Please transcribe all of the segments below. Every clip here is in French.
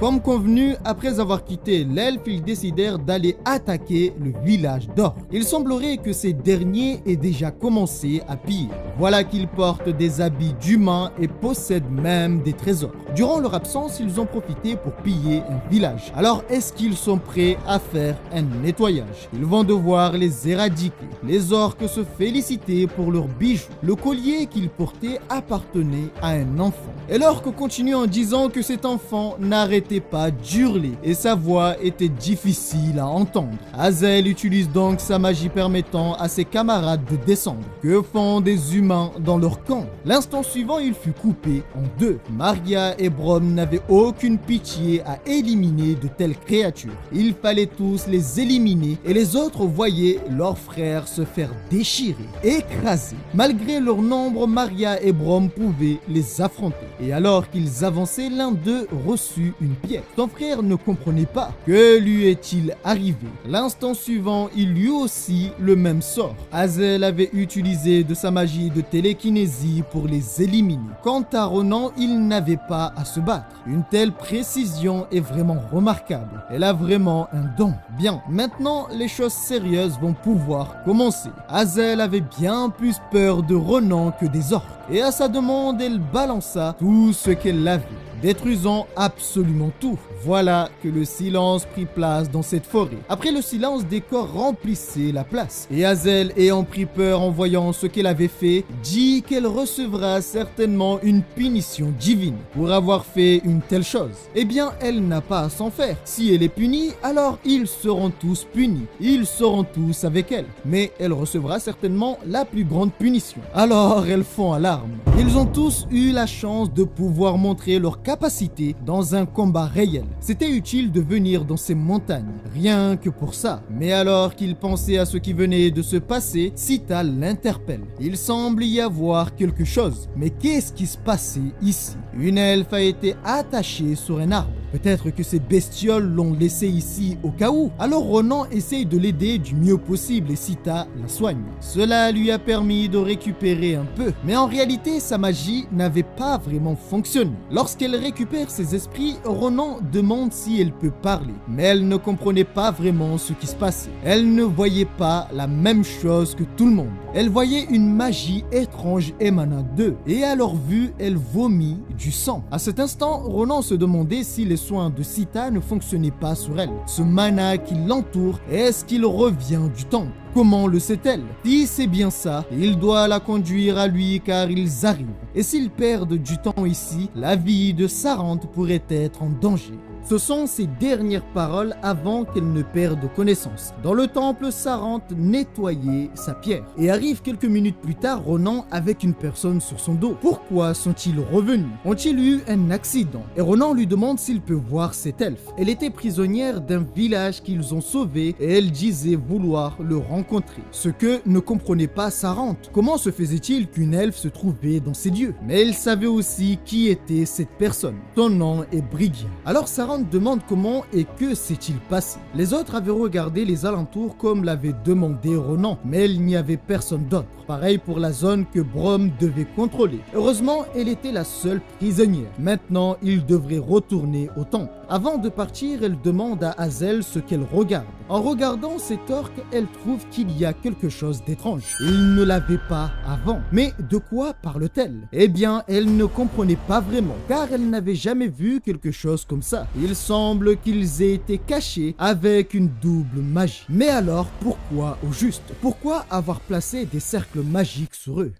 Comme convenu, après avoir quitté l'elfe, ils décidèrent d'aller attaquer le village d'Orc. Il semblerait que ces derniers aient déjà commencé à piller. Voilà qu'ils portent des habits d'humains et possèdent même des trésors. Durant leur absence, ils ont profité pour piller un village. Alors, est-ce qu'ils sont prêts à faire un nettoyage? Ils vont devoir les éradiquer. Les orques se félicitaient pour leurs bijoux. Le collier qu'ils portaient appartenait à un enfant. Et l'orque continue en disant que cet enfant n'arrêtait pas d'hurler et sa voix était difficile à entendre. Hazel utilise donc sa magie permettant à ses camarades de descendre. Que font des humains dans leur camp? L'instant suivant, il fut coupé en deux. Maria et Brom n'avaient aucune pitié à éliminer de telles créatures. Il fallait tous les éliminer et les autres voyaient leurs frères se faire déchirer, écraser. Malgré leur nombre, Maria et Brom pouvaient les affronter. Et alors qu'ils avançaient, l'un d'eux reçut une pierre. Son frère ne comprenait pas. Que lui est-il arrivé? L'instant suivant, il eut aussi le même sort. Hazel avait utilisé de sa magie de télékinésie pour les éliminer. Quant à Ronan, il n'avait pas à se battre. Une telle précision est vraiment remarquable. Elle a vraiment un don. Bien, maintenant, les choses sérieuses vont pouvoir commencer. Hazel avait bien plus peur de Ronan que des orques. Et à sa demande, elle balança tout ce qu'elle avait, détruisant absolument tout. Voilà que le silence prit place dans cette forêt. Après le silence, des corps remplissaient la place. Et Hazel, ayant pris peur en voyant ce qu'elle avait fait, dit qu'elle recevra certainement une punition divine pour avoir fait une telle chose. Eh bien, elle n'a pas à s'en faire. Si elle est punie, alors ils seront tous punis. Ils seront tous avec elle. Mais elle recevra certainement la plus grande punition. Alors, elles font alarme. Ils ont tous eu la chance de pouvoir montrer leur capacité dans un combat réel. C'était utile de venir dans ces montagnes, rien que pour ça. Mais alors qu'il pensait à ce qui venait de se passer, Sita l'interpelle. Il semble y avoir quelque chose. Mais qu'est-ce qui se passait ici? Une elfe a été attachée sur un arbre. Peut-être que ces bestioles l'ont laissée ici au cas où. Alors Ronan essaye de l'aider du mieux possible et Sita la soigne. Cela lui a permis de récupérer un peu. Mais en réalité, sa magie n'avait pas vraiment fonctionné. Lorsqu'elle récupère ses esprits, Ronan demande si elle peut parler. Mais elle ne comprenait pas vraiment ce qui se passait. Elle ne voyait pas la même chose que tout le monde. Elle voyait une magie étrange émanant d'eux. Et à leur vue, elle vomit du sang. À cet instant, Ronan se demandait si les soins de Sita ne fonctionnaient pas sur elle. Ce mana qui l'entoure, est-ce qu'il revient du temple? Comment le sait-elle? Si c'est bien ça, il doit la conduire à lui car ils arrivent. Et s'ils perdent du temps ici, la vie de Sarante pourrait être en danger. Ce sont ses dernières paroles avant qu'elle ne perde connaissance. Dans le temple, Sarante nettoyait sa pierre. Et arrive quelques minutes plus tard, Ronan avec une personne sur son dos. Pourquoi sont-ils revenus? Ont-ils eu un accident? Et Ronan lui demande s'il peut voir cet elfe. Elle était prisonnière d'un village qu'ils ont sauvé et elle disait vouloir le rencontrer. Ce que ne comprenait pas Sarante. Comment se faisait-il qu'une elfe se trouvait dans ces lieux? Mais elle savait aussi qui était cette personne. Son nom est Brigia. Alors Sarante demande comment et que s'est-il passé. Les autres avaient regardé les alentours comme l'avait demandé Ronan, mais il n'y avait personne d'autre. Pareil pour la zone que Brom devait contrôler. Heureusement, elle était la seule prisonnière. Maintenant, il devrait retourner au temple. Avant de partir, elle demande à Hazel ce qu'elle regarde. En regardant cet orque, elle trouve qu'il y a quelque chose d'étrange. Il ne l'avait pas avant. Mais de quoi parle-t-elle? Eh bien, elle ne comprenait pas vraiment, car elle n'avait jamais vu quelque chose comme ça. Il semble qu'ils aient été cachés avec une double magie. Mais alors, pourquoi au juste? Pourquoi avoir placé des cercles magiques sur eux?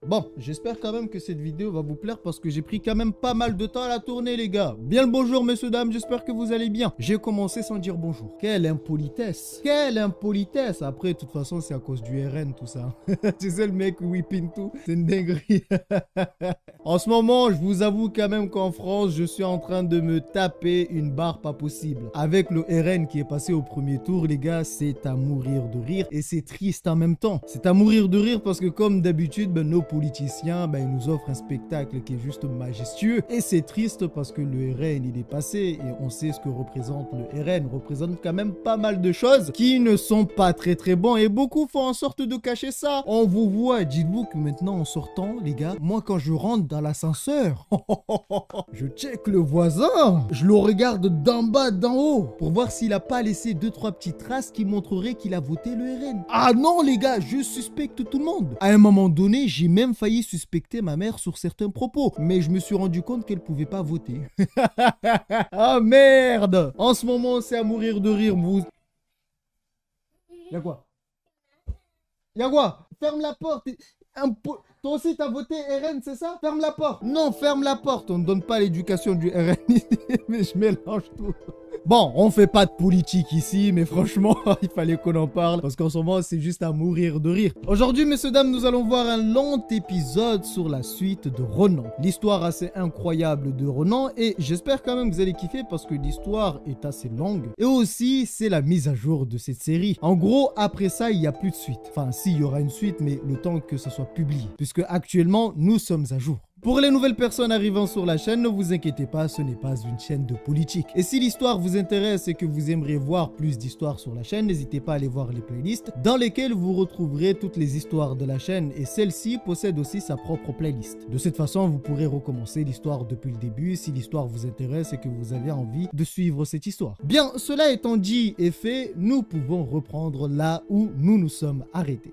Bon, j'espère quand même que cette vidéo va vous plaire parce que j'ai pris quand même pas mal de temps à la tourner les gars. Bien le bonjour messieurs dames, j'espère que vous allez bien. J'ai commencé sans dire bonjour. Quelle impolitesse. Quelle impolitesse. Après, de toute façon, c'est à cause du RN tout ça. Tu sais le mec whipping tout, c'est une dinguerie. En ce moment, je vous avoue quand même qu'en France, je suis en train de me taper une barre pas possible. Avec le RN qui est passé au premier tour, les gars, c'est à mourir de rire et c'est triste en même temps. C'est à mourir de rire parce que comme d'habitude, ben, nos politiciens, ils nous offrent un spectacle qui est juste majestueux. Et c'est triste parce que le RN, il est passé et on sait ce que représente le RN. Représente quand même pas mal de choses qui ne sont pas très bons et beaucoup font en sorte de cacher ça. On vous voit, dites-vous que maintenant en sortant, les gars, moi quand je rentre dans l'ascenseur, je check le voisin, je le regarde d'en bas, d'en haut pour voir s'il a pas laissé 2-3 petites traces qui montreraient qu'il a voté le RN. Ah non les gars, je suspecte tout le monde. À un moment donné, j'ai même failli suspecter ma mère sur certains propos, mais je me suis rendu compte qu'elle pouvait pas voter. Ah merde! En ce moment, c'est à mourir de rire, vous. Y'a quoi? Y'a quoi? Ferme la porte. Toi aussi, t'as voté RN, c'est ça? Ferme la porte. Non, ferme la porte. On ne donne pas l'éducation du RN. Mais je mélange tout. Bon, on fait pas de politique ici, mais franchement, il fallait qu'on en parle parce qu'en ce moment, c'est juste à mourir de rire. Aujourd'hui, messieurs, dames, nous allons voir un long épisode sur la suite de Ronan. L'histoire assez incroyable de Ronan et j'espère quand même que vous allez kiffer parce que l'histoire est assez longue. Et aussi, c'est la mise à jour de cette série. En gros, après ça, il n'y a plus de suite. Enfin, si, il y aura une suite, mais le temps que ça soit publié. Puisque actuellement, nous sommes à jour. Pour les nouvelles personnes arrivant sur la chaîne, ne vous inquiétez pas, ce n'est pas une chaîne de politique. Et si l'histoire vous intéresse et que vous aimeriez voir plus d'histoires sur la chaîne, n'hésitez pas à aller voir les playlists dans lesquelles vous retrouverez toutes les histoires de la chaîne et celle-ci possède aussi sa propre playlist. De cette façon, vous pourrez recommencer l'histoire depuis le début si l'histoire vous intéresse et que vous avez envie de suivre cette histoire. Bien, cela étant dit et fait, nous pouvons reprendre là où nous nous sommes arrêtés.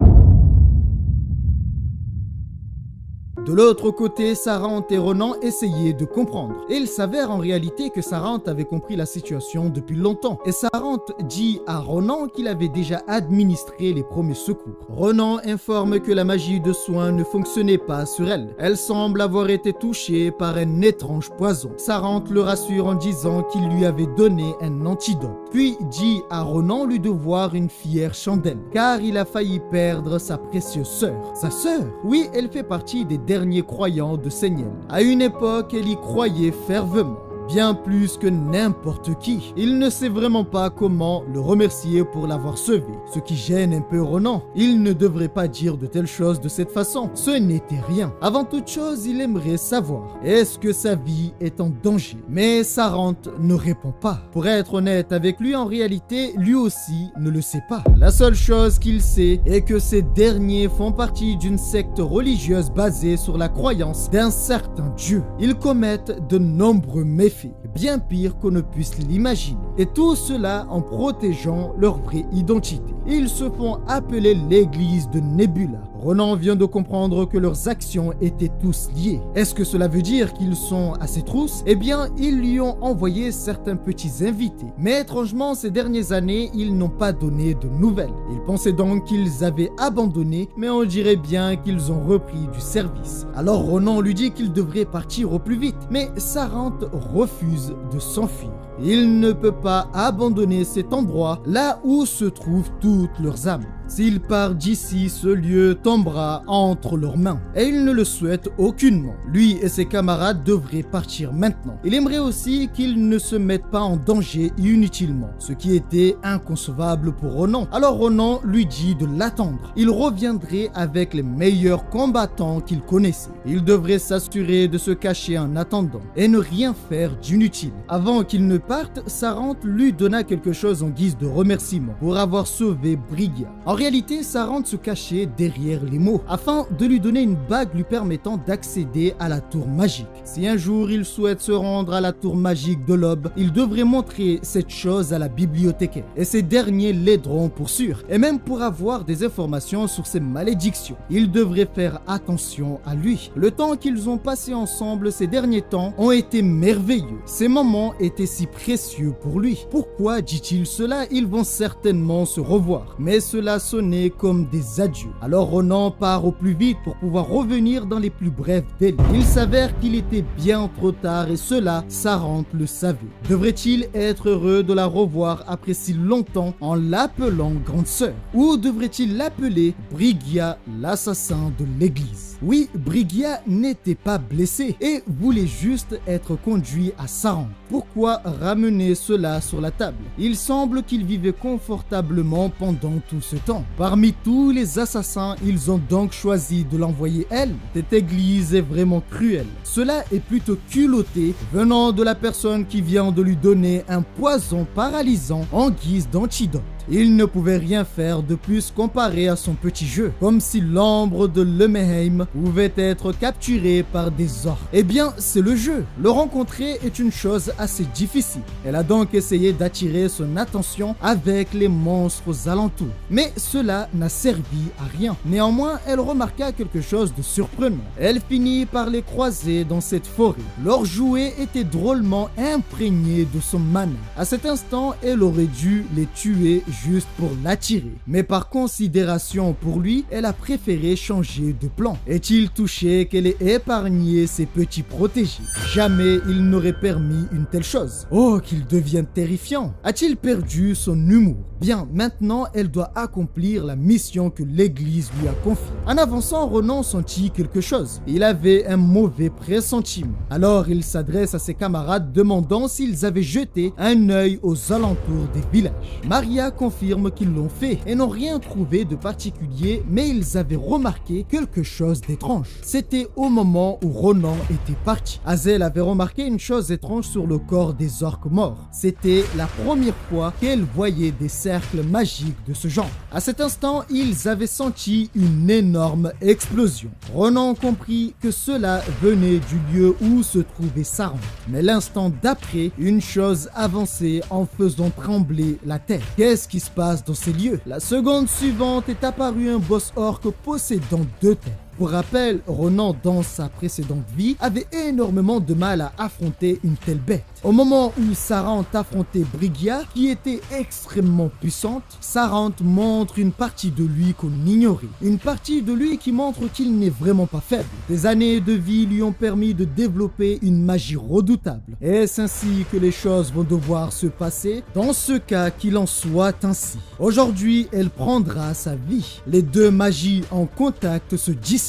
De l'autre côté, Sarante et Ronan essayaient de comprendre. Et il s'avère en réalité que Sarante avait compris la situation depuis longtemps. Et Sarante dit à Ronan qu'il avait déjà administré les premiers secours. Ronan informe que la magie de soin ne fonctionnait pas sur elle. Elle semble avoir été touchée par un étrange poison. Sarante le rassure en disant qu'il lui avait donné un antidote. Puis dit à Ronan lui devoir une fière chandelle, car il a failli perdre sa précieuse sœur. Sa sœur? Oui, elle fait partie des dernier croyant de Seignel. À une époque, elle y croyait fervement. Bien plus que n'importe qui. Il ne sait vraiment pas comment le remercier pour l'avoir sauvé, ce qui gêne un peu Ronan. Il ne devrait pas dire de telles choses de cette façon. Ce n'était rien. Avant toute chose, il aimerait savoir, est-ce que sa vie est en danger? Mais Sarante ne répond pas. Pour être honnête avec lui, en réalité, lui aussi ne le sait pas. La seule chose qu'il sait est que ces derniers font partie d'une secte religieuse basée sur la croyance d'un certain Dieu. Ils commettent de nombreux méfaits, bien pire qu'on ne puisse l'imaginer. Et tout cela en protégeant leur vraie identité. Ils se font appeler l'église de Nebula. Ronan vient de comprendre que leurs actions étaient tous liées. Est-ce que cela veut dire qu'ils sont à ses trousses? Eh bien, ils lui ont envoyé certains petits invités. Mais étrangement, ces dernières années, ils n'ont pas donné de nouvelles. Ils pensaient donc qu'ils avaient abandonné, mais on dirait bien qu'ils ont repris du service. Alors Ronan lui dit qu'il devrait partir au plus vite. Mais Sarante refuse de s'enfuir. Il ne peut pas abandonner cet endroit là où se trouvent toutes leurs âmes. S'il part d'ici, ce lieu tombera entre leurs mains. Et il ne le souhaite aucunement. Lui et ses camarades devraient partir maintenant. Il aimerait aussi qu'ils ne se mettent pas en danger inutilement, ce qui était inconcevable pour Ronan. Alors Ronan lui dit de l'attendre. Il reviendrait avec les meilleurs combattants qu'il connaissait. Il devrait s'assurer de se cacher en attendant et ne rien faire d'inutile. Avant qu'il ne parte, Sarante lui donna quelque chose en guise de remerciement pour avoir sauvé Brigia. En réalité, Sarante se cachait derrière les mots afin de lui donner une bague lui permettant d'accéder à la tour magique. Si un jour il souhaite se rendre à la tour magique de l'aube, il devrait montrer cette chose à la bibliothécaire et ces derniers l'aideront pour sûr et même pour avoir des informations sur ses malédictions. Il devrait faire attention à lui. Le temps qu'ils ont passé ensemble ces derniers temps ont été merveilleux. Ces moments étaient si précieux pour lui. Pourquoi dit-il cela? Ils vont certainement se revoir, mais cela sonnait comme des adieux. Alors Ronan part au plus vite pour pouvoir revenir dans les plus brefs délais. Il s'avère qu'il était bien trop tard et cela, Sarante le savait. Devrait-il être heureux de la revoir après si longtemps en l'appelant grande sœur? Ou devrait-il l'appeler Brigia, l'assassin de l'église? Oui, Brigia n'était pas blessé et voulait juste être conduit à Sarante. Pourquoi ramener cela sur la table? Il semble qu'il vivait confortablement pendant tout ce temps. temps. Parmi tous les assassins, ils ont donc choisi de l'envoyer elle. Cette église est vraiment cruelle. Cela est plutôt culotté venant de la personne qui vient de lui donner un poison paralysant en guise d'antidote. Il ne pouvait rien faire de plus comparé à son petit jeu, comme si l'ombre de Lemmeheim pouvait être capturée par des orques. Eh bien, c'est le jeu. Le rencontrer est une chose assez difficile. Elle a donc essayé d'attirer son attention avec les monstres aux alentours. Mais cela n'a servi à rien. Néanmoins, elle remarqua quelque chose de surprenant. Elle finit par les croiser dans cette forêt. Leur jouet était drôlement imprégné de son mana. À cet instant, elle aurait dû les tuer juste pour l'attirer. Mais par considération pour lui, elle a préféré changer de plan. Est-il touché qu'elle ait épargné ses petits protégés? Jamais il n'aurait permis une telle chose. Oh, qu'il devienne terrifiant. A-t-il perdu son humour? Bien, maintenant, elle doit accomplir la mission que l'église lui a confiée. En avançant, Ronan sentit quelque chose. Il avait un mauvais pressentiment. Alors, il s'adresse à ses camarades demandant s'ils avaient jeté un œil aux alentours des villages. Maria confirme qu'ils l'ont fait et n'ont rien trouvé de particulier, mais ils avaient remarqué quelque chose d'étrange. C'était au moment où Ronan était parti. Hazel avait remarqué une chose étrange sur le corps des orques morts. C'était la première fois qu'elle voyait des cercles magiques de ce genre. À cet instant, ils avaient senti une énorme explosion. Ronan comprit que cela venait du lieu où se trouvait Saran. Mais l'instant d'après, une chose avançait en faisant trembler la terre. Qu'est-ce qui se passe dans ces lieux? La seconde suivante est apparu un boss orc possédant 2 têtes. Pour rappel, Ronan, dans sa précédente vie, avait énormément de mal à affronter une telle bête. Au moment où Sarant affrontait Brigia, qui était extrêmement puissante, Sarant montre une partie de lui qu'on ignorait. Une partie de lui qui montre qu'il n'est vraiment pas faible. Des années de vie lui ont permis de développer une magie redoutable. Est-ce ainsi que les choses vont devoir se passer? Dans ce cas, qu'il en soit ainsi. Aujourd'hui, elle prendra sa vie. Les 2 magies en contact se dissipent.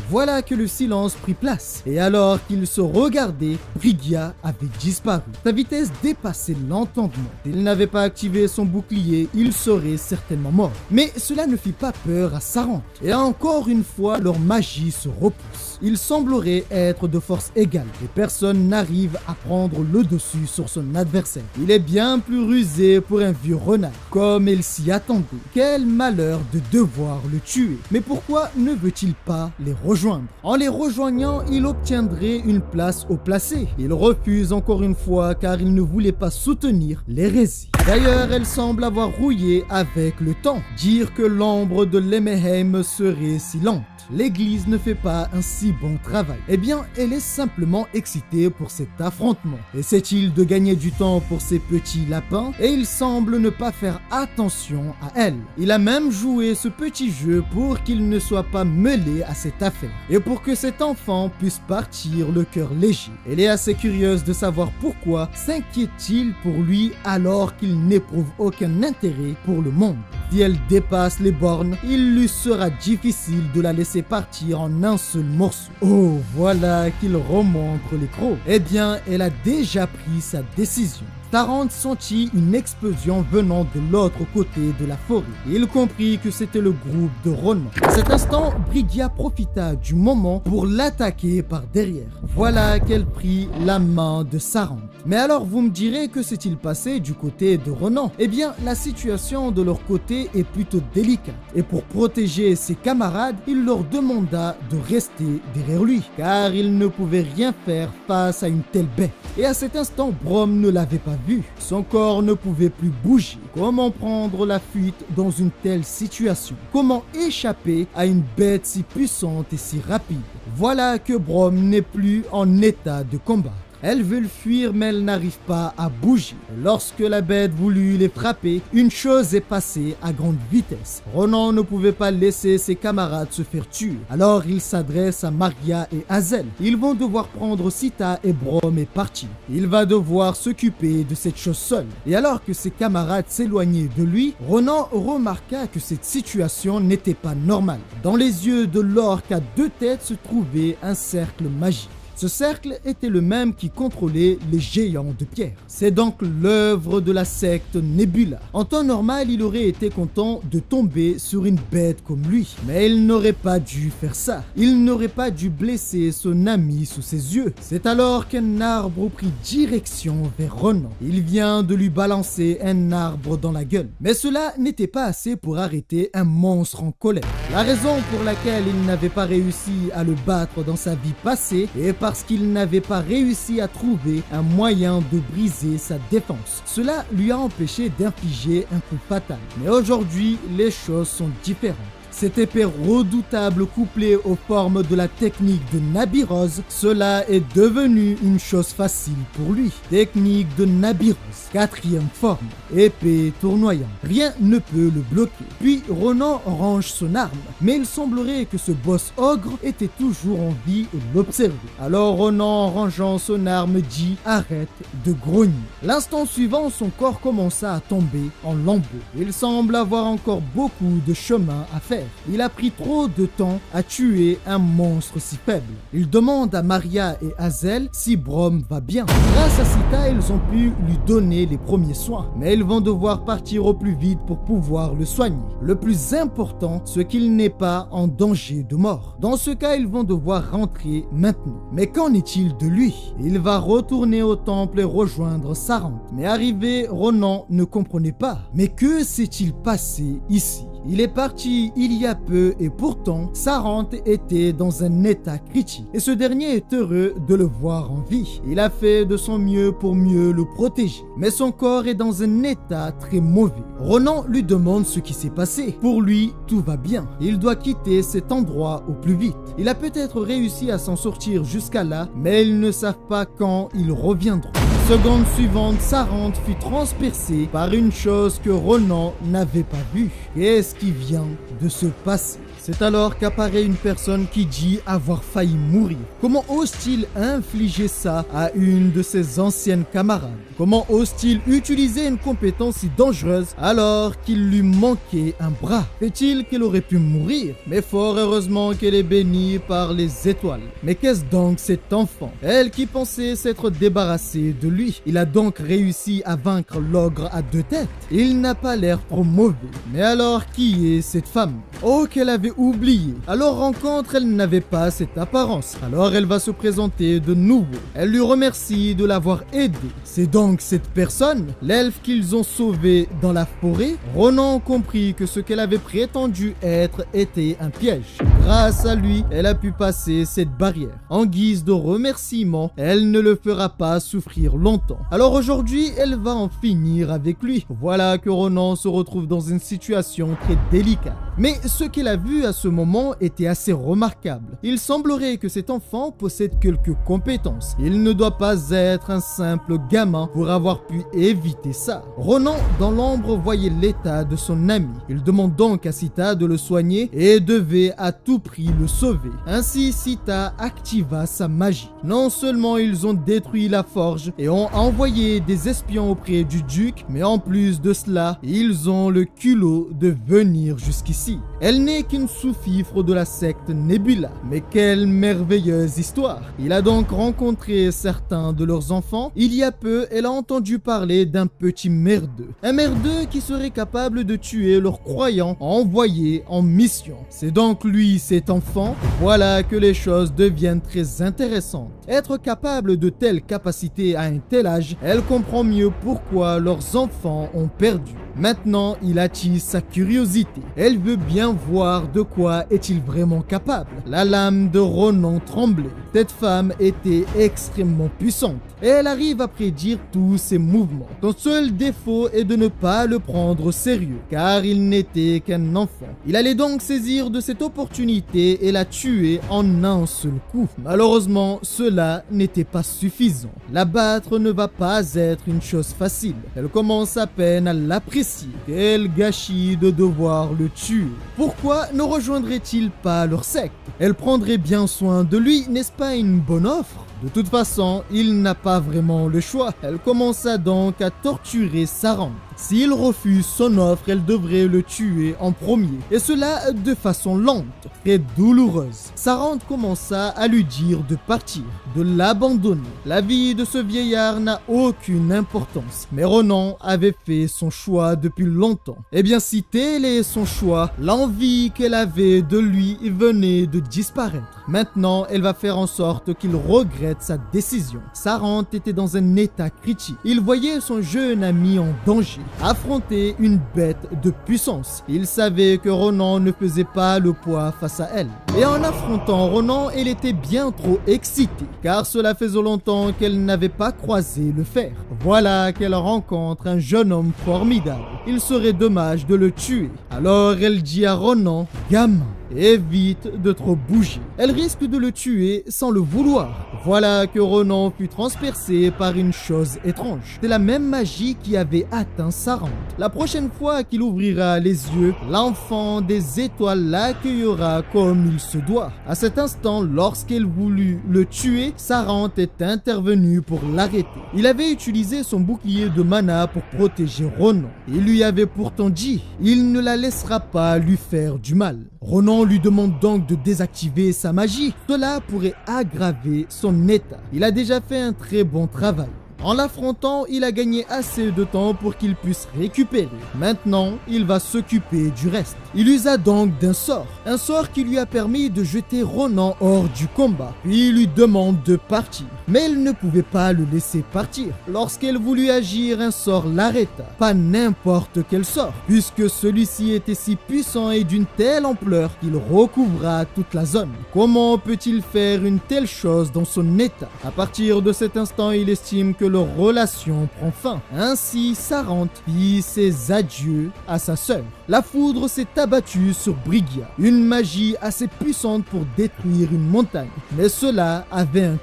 Voilà que le silence prit place. Et alors qu'ils se regardaient, Brigia avait disparu. Sa vitesse dépassait l'entendement. S'il n'avait pas activé son bouclier, il serait certainement mort. Mais cela ne fit pas peur à Sarant. Et encore une fois, leur magie se repousse. Il semblerait être de force égale et personne n'arrive à prendre le dessus sur son adversaire. Il est bien plus rusé pour un vieux renard, comme elle s'y attendait. Quel malheur de devoir le tuer. Mais pourquoi ne veut-il pas les rejoindre? En les rejoignant, il obtiendrait une place au placé. Il refuse encore une fois car il ne voulait pas soutenir l'hérésie. D'ailleurs, elle semble avoir rouillé avec le temps. Dire que l'ombre de Lemmeheim serait si lente. L'église ne fait pas un si bon travail. Eh bien, elle est simplement excitée pour cet affrontement. Essaie-t-il de gagner du temps pour ces petits lapins? Et il semble ne pas faire attention à elle. Il a même joué ce petit jeu pour qu'il ne soit pas mêlé à cette affaire. Et pour que cet enfant puisse partir le cœur léger. Elle est assez curieuse de savoir pourquoi s'inquiète-t-il pour lui alors qu'il n'éprouve aucun intérêt pour le monde. Si elle dépasse les bornes, il lui sera difficile de la laisser partir en un seul morceau. Oh, voilà qu'il remonte les crocs. Eh bien, elle a déjà pris sa décision. Tarant sentit une explosion venant de l'autre côté de la forêt. Il comprit que c'était le groupe de Ronan. À cet instant, Brigia profita du moment pour l'attaquer par derrière. Voilà qu'elle prit la main de Sarant. Mais alors vous me direz, que s'est-il passé du côté de Ronan? Eh bien, la situation de leur côté est plutôt délicate. Et pour protéger ses camarades, il leur demanda de rester derrière lui, car il ne pouvait rien faire face à une telle bête. Et à cet instant, Brom ne l'avait pas vu. Son corps ne pouvait plus bouger. Comment prendre la fuite dans une telle situation? Comment échapper à une bête si puissante et si rapide? Voilà que Brom n'est plus en état de combat. Elles veulent fuir mais elles n'arrivent pas à bouger. Lorsque la bête voulut les frapper, une chose est passée à grande vitesse. Ronan ne pouvait pas laisser ses camarades se faire tuer. Alors il s'adresse à Maria et Hazel. Ils vont devoir prendre Sita et Brom est parti. Il va devoir s'occuper de cette chose seul. Et alors que ses camarades s'éloignaient de lui, Ronan remarqua que cette situation n'était pas normale. Dans les yeux de l'orque à 2 têtes se trouvait un cercle magique. Ce cercle était le même qui contrôlait les géants de pierre. C'est donc l'œuvre de la secte Nebula. En temps normal, il aurait été content de tomber sur une bête comme lui. Mais il n'aurait pas dû faire ça. Il n'aurait pas dû blesser son ami sous ses yeux. C'est alors qu'un arbre prit direction vers Ronan. Il vient de lui balancer un arbre dans la gueule. Mais cela n'était pas assez pour arrêter un monstre en colère. La raison pour laquelle il n'avait pas réussi à le battre dans sa vie passée est parce qu'il n'avait pas réussi à trouver un moyen de briser sa défense. Cela lui a empêché d'infliger un coup fatal. Mais aujourd'hui, les choses sont différentes. Cette épée redoutable couplée aux formes de la technique de Nabiroz, cela est devenu une chose facile pour lui. Technique de Nabiroz, 4e forme, épée tournoyante. Rien ne peut le bloquer. Puis Ronan range son arme, mais il semblerait que ce boss ogre était toujours en vie et l'observait. Alors Ronan, en rangeant son arme, dit « Arrête de grogner ». L'instant suivant, son corps commença à tomber en lambeaux. Il semble avoir encore beaucoup de chemin à faire. Il a pris trop de temps à tuer un monstre si faible. Il demande à Maria et Hazel si Brom va bien. Grâce à Sita, ils ont pu lui donner les premiers soins. Mais ils vont devoir partir au plus vite pour pouvoir le soigner. Le plus important, c'est qu'il n'est pas en danger de mort. Dans ce cas, ils vont devoir rentrer maintenant. Mais qu'en est-il de lui? Il va retourner au temple et rejoindre Sarante. Mais arrivé, Ronan ne comprenait pas. Mais que s'est-il passé ici? Il est parti il y a peu et pourtant, Sarante était dans un état critique. Et ce dernier est heureux de le voir en vie. Il a fait de son mieux pour mieux le protéger. Mais son corps est dans un état très mauvais. Ronan lui demande ce qui s'est passé. Pour lui, tout va bien. Il doit quitter cet endroit au plus vite. Il a peut-être réussi à s'en sortir jusqu'à là, mais ils ne savent pas quand ils reviendront. Seconde suivante, Sarante fut transpercée par une chose que Ronan n'avait pas vue. Qu'est-ce qui vient de se passer? C'est alors qu'apparaît une personne qui dit avoir failli mourir. Comment ose-t-il infliger ça à une de ses anciennes camarades? Comment ose-t-il utiliser une compétence si dangereuse alors qu'il lui manquait un bras? Fait-il qu'elle aurait pu mourir? Mais fort heureusement qu'elle est bénie par les étoiles. Mais qu'est-ce donc cet enfant? Elle qui pensait s'être débarrassée de lui. Il a donc réussi à vaincre l'ogre à 2 têtes. Il n'a pas l'air trop mauvais. Mais alors qui est cette femme? Oh, qu'elle avait oublié. À leur rencontre, elle n'avait pas cette apparence. Alors elle va se présenter de nouveau. Elle lui remercie de l'avoir aidé. C'est donc cette personne, l'elfe qu'ils ont sauvé dans la forêt. Ronan comprit que ce qu'elle avait prétendu être était un piège. Grâce à lui, elle a pu passer cette barrière. En guise de remerciement, elle ne le fera pas souffrir longtemps. Alors aujourd'hui, elle va en finir avec lui. Voilà que Ronan se retrouve dans une situation très délicate. Mais ce qu'il a vu à ce moment était assez remarquable. Il semblerait que cet enfant possède quelques compétences. Il ne doit pas être un simple gamin pour avoir pu éviter ça. Ronan, dans l'ombre, voyait l'état de son ami. Il demande donc à Sita de le soigner et devait à tout prix le sauver. Ainsi, Sita activa sa magie. Non seulement ils ont détruit la forge et ont envoyé des espions auprès du duc, mais en plus de cela, ils ont le culot de venir jusqu'ici. Elle n'est qu'une sous-fifre de la secte Nebula. Mais quelle merveilleuse histoire! Il a donc rencontré certains de leurs enfants. Il y a peu, elle a entendu parler d'un petit merdeux. Un merdeux qui serait capable de tuer leurs croyants envoyés en mission. C'est donc lui, cet enfant. Voilà que les choses deviennent très intéressantes. Être capable de telles capacités à un tel âge, elle comprend mieux pourquoi leurs enfants ont perdu. Maintenant, il attise sa curiosité. Elle veut bien voir de quoi est-il vraiment capable. La lame de Ronan tremblait. Cette femme était extrêmement puissante et elle arrive à prédire tous ses mouvements. Son seul défaut est de ne pas le prendre au sérieux, car il n'était qu'un enfant. Il allait donc saisir de cette opportunité et la tuer en un seul coup. Malheureusement, cela n'était pas suffisant. La battre ne va pas être une chose facile. Elle commence à peine à l'apprécier. Quel gâchis de devoir le tuer. Pourquoi ne rejoindrait-il pas leur secte? Elle prendrait bien soin de lui, n'est-ce pas une bonne offre? De toute façon, il n'a pas vraiment le choix. Elle commença donc à torturer Sarante. S'il refuse son offre, elle devrait le tuer en premier, et cela de façon lente, très douloureuse. Sarante commença à lui dire de partir, de l'abandonner. La vie de ce vieillard n'a aucune importance, mais Ronan avait fait son choix depuis longtemps. Eh bien, si tel est son choix, l'envie qu'elle avait de lui venait de disparaître. Maintenant, elle va faire en sorte qu'il regrette sa décision. Sarante était dans un état critique. Il voyait son jeune ami en danger, affronter une bête de puissance. Il savait que Ronan ne faisait pas le poids face à elle. Et en affrontant Ronan, elle était bien trop excitée, car cela faisait longtemps qu'elle n'avait pas croisé le fer. Voilà qu'elle rencontre un jeune homme formidable. Il serait dommage de le tuer. Alors elle dit à Ronan, « Gamin, évite de trop bouger. » Elle risque de le tuer sans le vouloir. Voilà que Ronan fut transpercé par une chose étrange. C'est la même magie qui avait atteint Sarante. La prochaine fois qu'il ouvrira les yeux, l'enfant des étoiles l'accueillera comme il se doit. À cet instant, lorsqu'elle voulut le tuer, Sarante est intervenue pour l'arrêter. Il avait utilisé son bouclier de mana pour protéger Ronan. Il lui avait pourtant dit, il ne la laissera pas lui faire du mal. Ronan lui demande donc de désactiver sa magie. Cela pourrait aggraver son état. Il a déjà fait un très bon travail. En l'affrontant, il a gagné assez de temps pour qu'il puisse récupérer. Maintenant, il va s'occuper du reste. Il usa donc d'un sort. Un sort qui lui a permis de jeter Ronan hors du combat. Puis il lui demande de partir. Mais elle ne pouvait pas le laisser partir. Lorsqu'elle voulut agir, un sort l'arrêta. Pas n'importe quel sort, puisque celui-ci était si puissant et d'une telle ampleur qu'il recouvra toute la zone. Comment peut-il faire une telle chose dans son état? À partir de cet instant, il estime que leur relation prend fin. Ainsi, Sarante fit ses adieux à sa sœur. La foudre s'est abattue sur Brigia, une magie assez puissante pour détruire une montagne. Mais cela avait un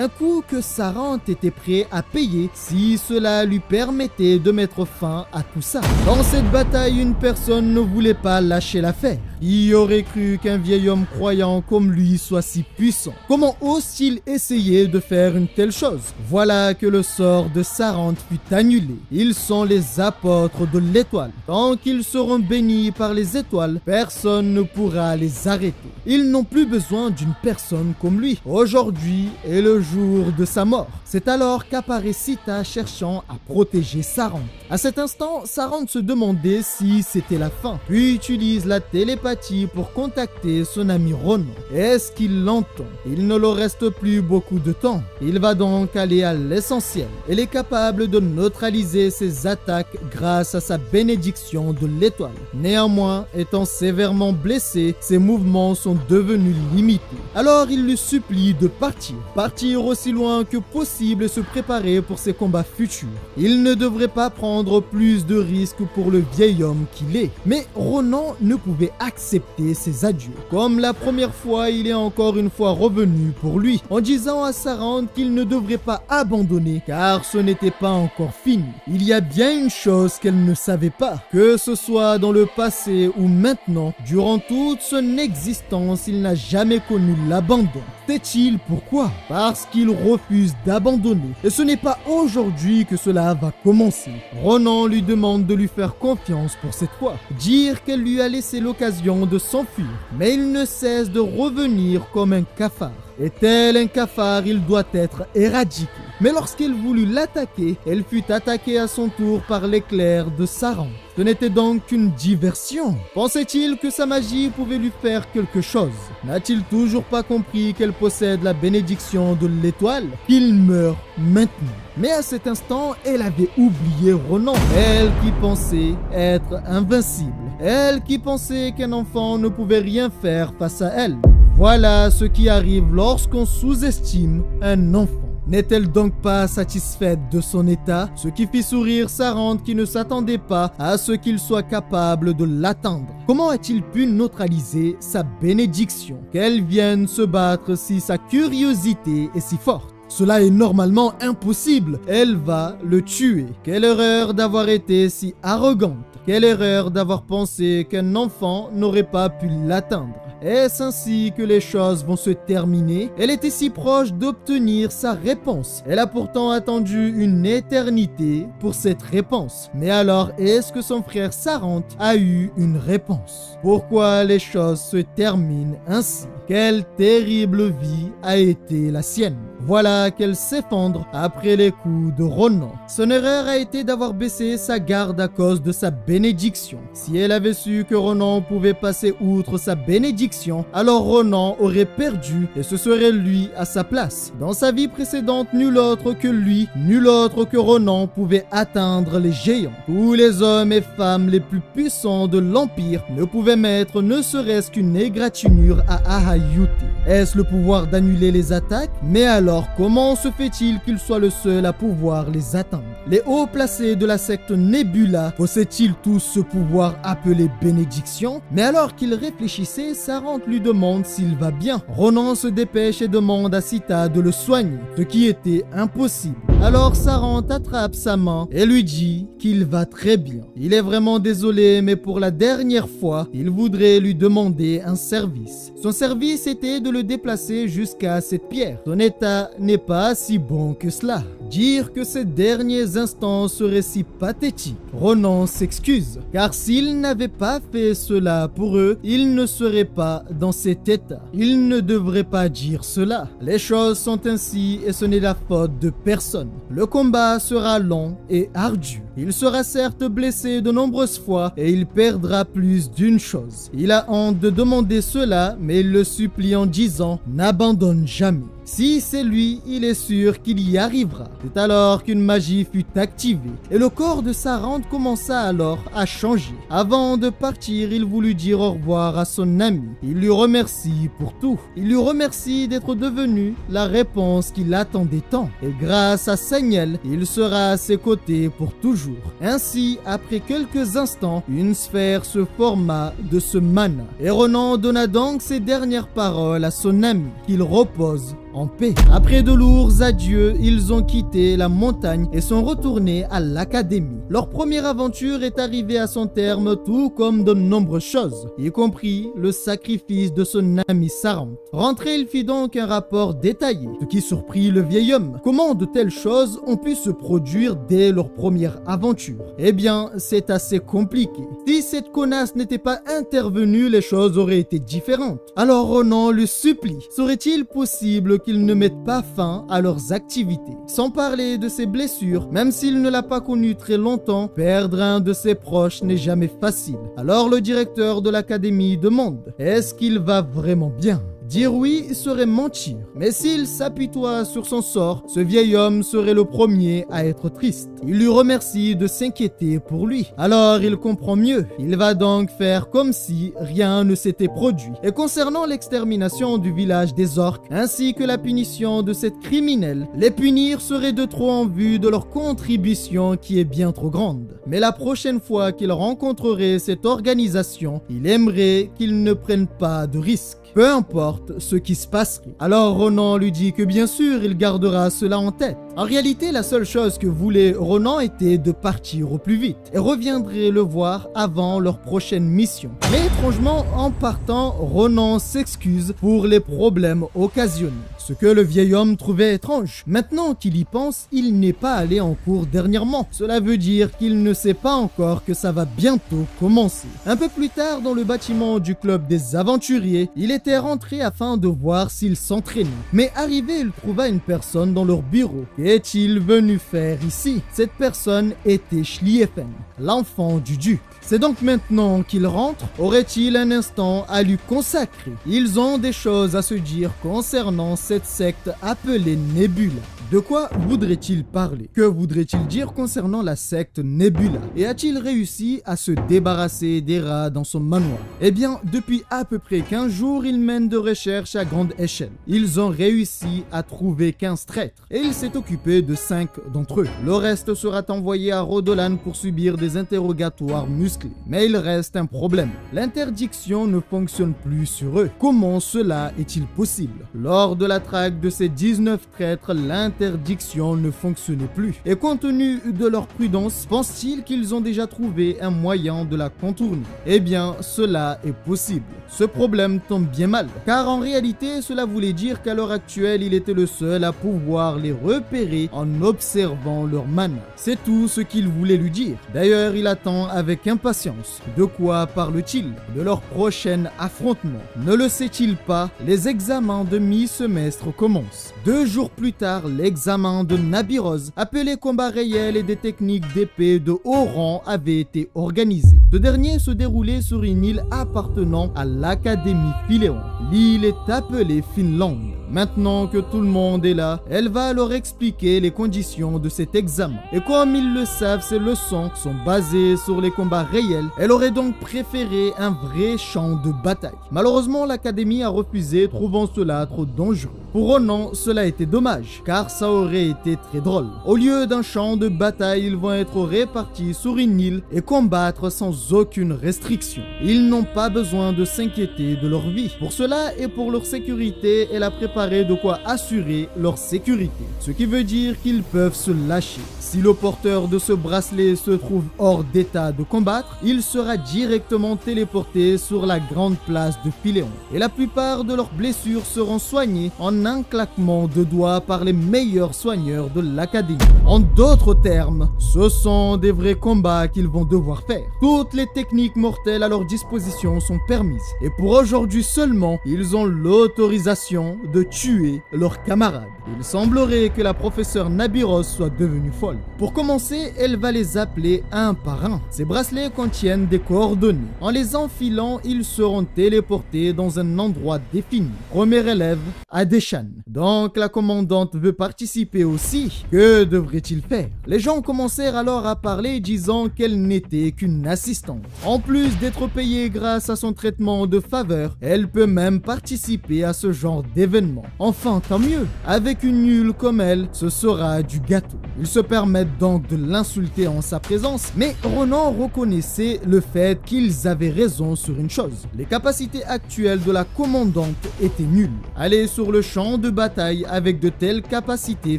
coût que Sarante était prêt à payer si cela lui permettait de mettre fin à tout ça. Dans cette bataille, une personne ne voulait pas lâcher l'affaire. Qui aurait cru qu'un vieil homme croyant comme lui soit si puissant? Comment ose-t-il essayer de faire une telle chose? Voilà que le sort de Sarante fut annulé. Ils sont les apôtres de l'étoile. Tant qu'ils seront bénis par les étoiles, personne ne pourra les arrêter. Ils n'ont plus besoin d'une personne comme lui. Aujourd'hui est le jour de sa mort. C'est alors qu'apparaît Sita cherchant à protéger Sarante. À cet instant, Sarante se demandait si c'était la fin, puis utilise la télépathie pour contacter son ami Ronan. Est-ce qu'il l'entend? Il ne leur reste plus beaucoup de temps. Il va donc aller à l'essentiel. Elle est capable de neutraliser ses attaques grâce à sa bénédiction de l'étoile. Néanmoins, étant sévèrement blessé, ses mouvements sont devenus limités. Alors il lui supplie de partir aussi loin que possible et se préparer pour ses combats futurs. Il ne devrait pas prendre plus de risques pour le vieil homme qu'il est. Mais Ronan ne pouvait accepter ses adieux. Comme la première fois, il est encore une fois revenu pour lui, en disant à Sarante qu'il ne devrait pas abandonner, car ce n'était pas encore fini. Il y a bien une chose qu'elle ne savait pas, que ce soit dans le passé ou maintenant, durant toute son existence, il n'a jamais connu l'abandon. Sait-il pourquoi? Parce qu'il refuse d'abandonner. Et ce n'est pas aujourd'hui que cela va commencer. Ronan lui demande de lui faire confiance pour cette fois, dire qu'elle lui a laissé l'occasion de s'enfuir. Mais il ne cesse de revenir comme un cafard. Et tel un cafard, il doit être éradiqué. Mais lorsqu'elle voulut l'attaquer, elle fut attaquée à son tour par l'éclair de Sarante. Ce n'était donc qu'une diversion. Pensait-il que sa magie pouvait lui faire quelque chose? N'a-t-il toujours pas compris qu'elle possède la bénédiction de l'étoile? Qu'il meurt maintenant. Mais à cet instant, elle avait oublié Ronan. Elle qui pensait être invincible. Elle qui pensait qu'un enfant ne pouvait rien faire face à elle. Voilà ce qui arrive lorsqu'on sous-estime un enfant. N'est-elle donc pas satisfaite de son état? Ce qui fit sourire Sarante qui ne s'attendait pas à ce qu'il soit capable de l'atteindre. Comment a-t-il pu neutraliser sa bénédiction? Qu'elle vienne se battre si sa curiosité est si forte? Cela est normalement impossible. Elle va le tuer. Quelle erreur d'avoir été si arrogante. Quelle erreur d'avoir pensé qu'un enfant n'aurait pas pu l'atteindre. Est-ce ainsi que les choses vont se terminer? Elle était si proche d'obtenir sa réponse. Elle a pourtant attendu une éternité pour cette réponse. Mais alors, est-ce que son frère Sarante a eu une réponse? Pourquoi les choses se terminent ainsi? Quelle terrible vie a été la sienne? Voilà qu'elle s'effondre après les coups de Ronan. Son erreur a été d'avoir baissé sa garde à cause de sa bénédiction. Si elle avait su que Ronan pouvait passer outre sa bénédiction, alors Ronan aurait perdu et ce serait lui à sa place. Dans sa vie précédente, nul autre que lui, nul autre que Ronan pouvait atteindre les géants. Tous les hommes et femmes les plus puissants de l'Empire ne pouvaient mettre ne serait-ce qu'une égratignure à Ahayute. Est-ce le pouvoir d'annuler les attaques? Mais alors, comment se fait-il qu'il soit le seul à pouvoir les atteindre? Les hauts placés de la secte Nebula possèdent-ils tous ce pouvoir appelé bénédiction? Mais alors qu'il réfléchissait, Sarante lui demande s'il va bien. Ronan se dépêche et demande à Sita de le soigner, ce qui était impossible. Alors Sarante attrape sa main et lui dit qu'il va très bien. Il est vraiment désolé, mais pour la dernière fois, il voudrait lui demander un service. Son service était de le déplacer jusqu'à cette pierre. Son état n'est pas si bon que cela. Dire que ces derniers instants seraient si pathétiques. Ronan s'excuse, car s'il n'avait pas fait cela pour eux, il ne serait pas dans cet état. Il ne devrait pas dire cela. Les choses sont ainsi et ce n'est la faute de personne. Le combat sera long et ardu. Il sera certes blessé de nombreuses fois et il perdra plus d'une chose. Il a honte de demander cela, mais il le supplie en disant « N'abandonne jamais ». Si c'est lui, il est sûr qu'il y arrivera. C'est alors qu'une magie fut activée et le corps de Sarante commença alors à changer. Avant de partir, il voulut dire au revoir à son ami. Il lui remercie pour tout. Il lui remercie d'être devenu la réponse qu'il attendait tant. Et grâce à Saniel, il sera à ses côtés pour toujours. Ainsi, après quelques instants, une sphère se forma de ce mana. Et Ronan donna donc ses dernières paroles à son ami, qu'il repose en paix. Après de lourds adieux, ils ont quitté la montagne et sont retournés à l'académie. Leur première aventure est arrivée à son terme, tout comme de nombreuses choses, y compris le sacrifice de son ami Sarante. Rentré, il fit donc un rapport détaillé, ce qui surprit le vieil homme. Comment de telles choses ont pu se produire dès leur première aventure? Eh bien, c'est assez compliqué. Si cette connasse n'était pas intervenue, les choses auraient été différentes. Alors Ronan le supplie. Serait-il possible qu'ils ne mettent pas fin à leurs activités? Sans parler de ses blessures, même s'il ne l'a pas connu très longtemps, perdre un de ses proches n'est jamais facile. Alors le directeur de l'académie demande « Est-ce qu'il va vraiment bien ?» Dire oui serait mentir, mais s'il s'apitoie sur son sort, ce vieil homme serait le premier à être triste. Il lui remercie de s'inquiéter pour lui. Alors il comprend mieux. Il va donc faire comme si rien ne s'était produit. Et concernant l'extermination du village des orques, ainsi que la punition de cette criminelle, les punir serait de trop en vue de leur contribution qui est bien trop grande. Mais la prochaine fois qu'il rencontrerait cette organisation, il aimerait qu'ils ne prennent pas de risques. Peu importe ce qui se passerait. Alors Ronan lui dit que bien sûr il gardera cela en tête. En réalité, la seule chose que voulait Ronan était de partir au plus vite et reviendrait le voir avant leur prochaine mission. Mais étrangement, en partant, Ronan s'excuse pour les problèmes occasionnés. Ce que le vieil homme trouvait étrange. Maintenant qu'il y pense, il n'est pas allé en cours dernièrement. Cela veut dire qu'il ne sait pas encore que ça va bientôt commencer. Un peu plus tard, dans le bâtiment du club des aventuriers, il était rentré afin de voir s'il s'entraînait. Mais arrivé, il trouva une personne dans leur bureau. Qu'est-il venu faire ici? Cette personne était Schlieffen, l'enfant du duc. C'est donc maintenant qu'il rentre. Aurait-il un instant à lui consacrer? Ils ont des choses à se dire concernant cette secte appelée Nebula. De quoi voudrait-il parler? Que voudrait-il dire concernant la secte Nebula? Et a-t-il réussi à se débarrasser des rats dans son manoir? Eh bien, depuis à peu près 15 jours, ils mènent de recherches à grande échelle. Ils ont réussi à trouver 15 traîtres et il s'est occupé de 5 d'entre eux. Le reste sera envoyé à Rhodolan pour subir des interrogatoires musclés. Mais il reste un problème. L'interdiction ne fonctionne plus sur eux. Comment cela est-il possible? Lors de la traque de ces 19 traîtres, l'interdiction interdiction ne fonctionnait plus. Et compte tenu de leur prudence, pensent-ils qu'ils ont déjà trouvé un moyen de la contourner? Eh bien, cela est possible. Ce problème tombe bien mal, car en réalité, cela voulait dire qu'à l'heure actuelle, il était le seul à pouvoir les repérer en observant leur mana. C'est tout ce qu'il voulait lui dire. D'ailleurs, il attend avec impatience. De quoi parle-t-il? De leur prochain affrontement. Ne le sait-il pas? Les examens de mi-semestre commencent. 2 jours plus tard, l'examen de Nabiroz, appelé combat réel et des techniques d'épée de haut rang, avait été organisé. Ce dernier se déroulait sur une île appartenant à l'Académie Philéon. L'île est appelée Finlande. Maintenant que tout le monde est là, elle va leur expliquer les conditions de cet examen. Et comme ils le savent, ces leçons sont basées sur les combats réels. Elle aurait donc préféré un vrai champ de bataille. Malheureusement, l'Académie a refusé, trouvant cela trop dangereux. Pour Ronan, cela était dommage, car ça aurait été très drôle. Au lieu d'un champ de bataille, ils vont être répartis sur une île et combattre sans aucune restriction. Ils n'ont pas besoin de s'inquiéter de leur vie. Pour cela et pour leur sécurité, elle a préparé de quoi assurer leur sécurité. Ce qui veut dire qu'ils peuvent se lâcher. Si le porteur de ce bracelet se trouve hors d'état de combattre, il sera directement téléporté sur la grande place de Philéon. Et la plupart de leurs blessures seront soignées en un claquement de doigts par les meilleurs soigneurs de l'Académie. En d'autres termes, ce sont des vrais combats qu'ils vont devoir faire. Toutes les techniques mortelles à leur disposition sont permises. Et pour aujourd'hui seulement, ils ont l'autorisation de tuer leurs camarades. Il semblerait que la professeure Nabiroz soit devenue folle. Pour commencer, elle va les appeler un par un. Ces bracelets contiennent des coordonnées. En les enfilant, ils seront téléportés dans un endroit défini. Premier élève, Adeshan. Donc la commandante veut participer aussi. Que devrait-il faire? Les gens commencèrent alors à parler disant qu'elle n'était qu'une assistante. En plus d'être payée grâce à son traitement de faveur, elle peut même participer à ce genre d'événement. Enfin, tant mieux. Avec une nulle comme elle, ce sera du gâteau. Ils se permettent donc de l'insulter en sa présence, mais Ronan reconnaissait le fait qu'ils avaient raison sur une chose. Les capacités actuelles de la commandante étaient nulles. Aller sur le champ de bataille avec de telles capacités